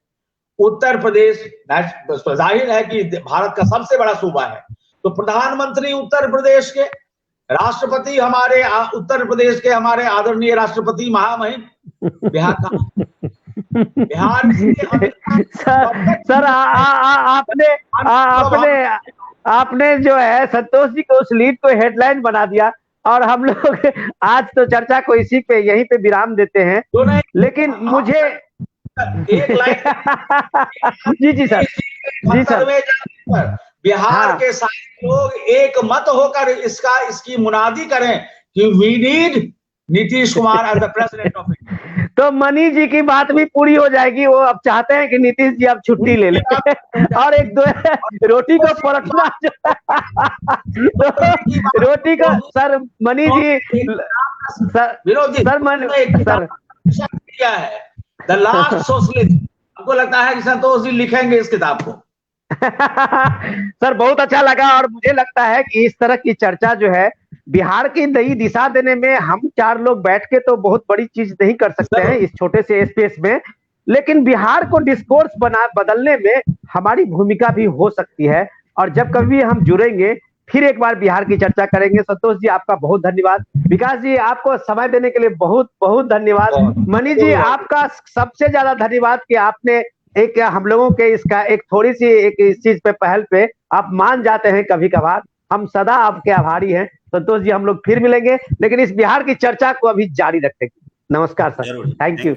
उत्तर प्रदेश जाहिर है कि भारत का सबसे बड़ा सूबा है, तो प्रधानमंत्री उत्तर प्रदेश के, राष्ट्रपति हमारे उत्तर प्रदेश के हमारे आदरणीय राष्ट्रपति महामहिम बिहार का बिहार सर आपने जो है संतोष जी को उस लीड को हेडलाइन बना दिया और हम लोग आज तो चर्चा को इसी पे यहीं पे विराम देते हैं। लेकिन मुझे एक लाइन जी सर, जी सर, बिहार के सारे लोग एक मत होकर इसकी मुनादी करें कि we need Nitish Kumar as the president of India. तो मनी जी की बात भी पूरी हो जाएगी। वो अब चाहते हैं कि नीतीश जी आप छुट्टी ले लें और एक दो रोटी को पलटना तो रोटी को सर मनी जी सर क्या है द लास्ट सोशलिस्ट, आपको लगता है कि संतोष जी लिखेंगे इस किताब को? सर बहुत अच्छा लगा और मुझे लगता है कि इस तरह की चर्चा जो है बिहार की नई दिशा देने में हम चार लोग बैठ के तो बहुत बड़ी चीज नहीं कर सकते हैं इस छोटे से स्पेस में, लेकिन बिहार को डिस्कोर्स बदलने में हमारी भूमिका भी हो सकती है। और जब कभी हम जुड़ेंगे फिर एक बार बिहार की चर्चा करेंगे। संतोष जी आपका बहुत धन्यवाद। विकास जी आपको समय देने के लिए बहुत बहुत धन्यवाद। मनी जी आपका सबसे ज्यादा धन्यवाद कि आपने एक हम लोगों के इसका एक थोड़ी सी एक इस चीज पे पहल पे आप मान जाते हैं कभी कभार, हम सदा आपके आभारी हैं। संतोष जी हम लोग फिर मिलेंगे, लेकिन इस बिहार की चर्चा को अभी जारी रखेंगे। नमस्कार सर, थैंक यू।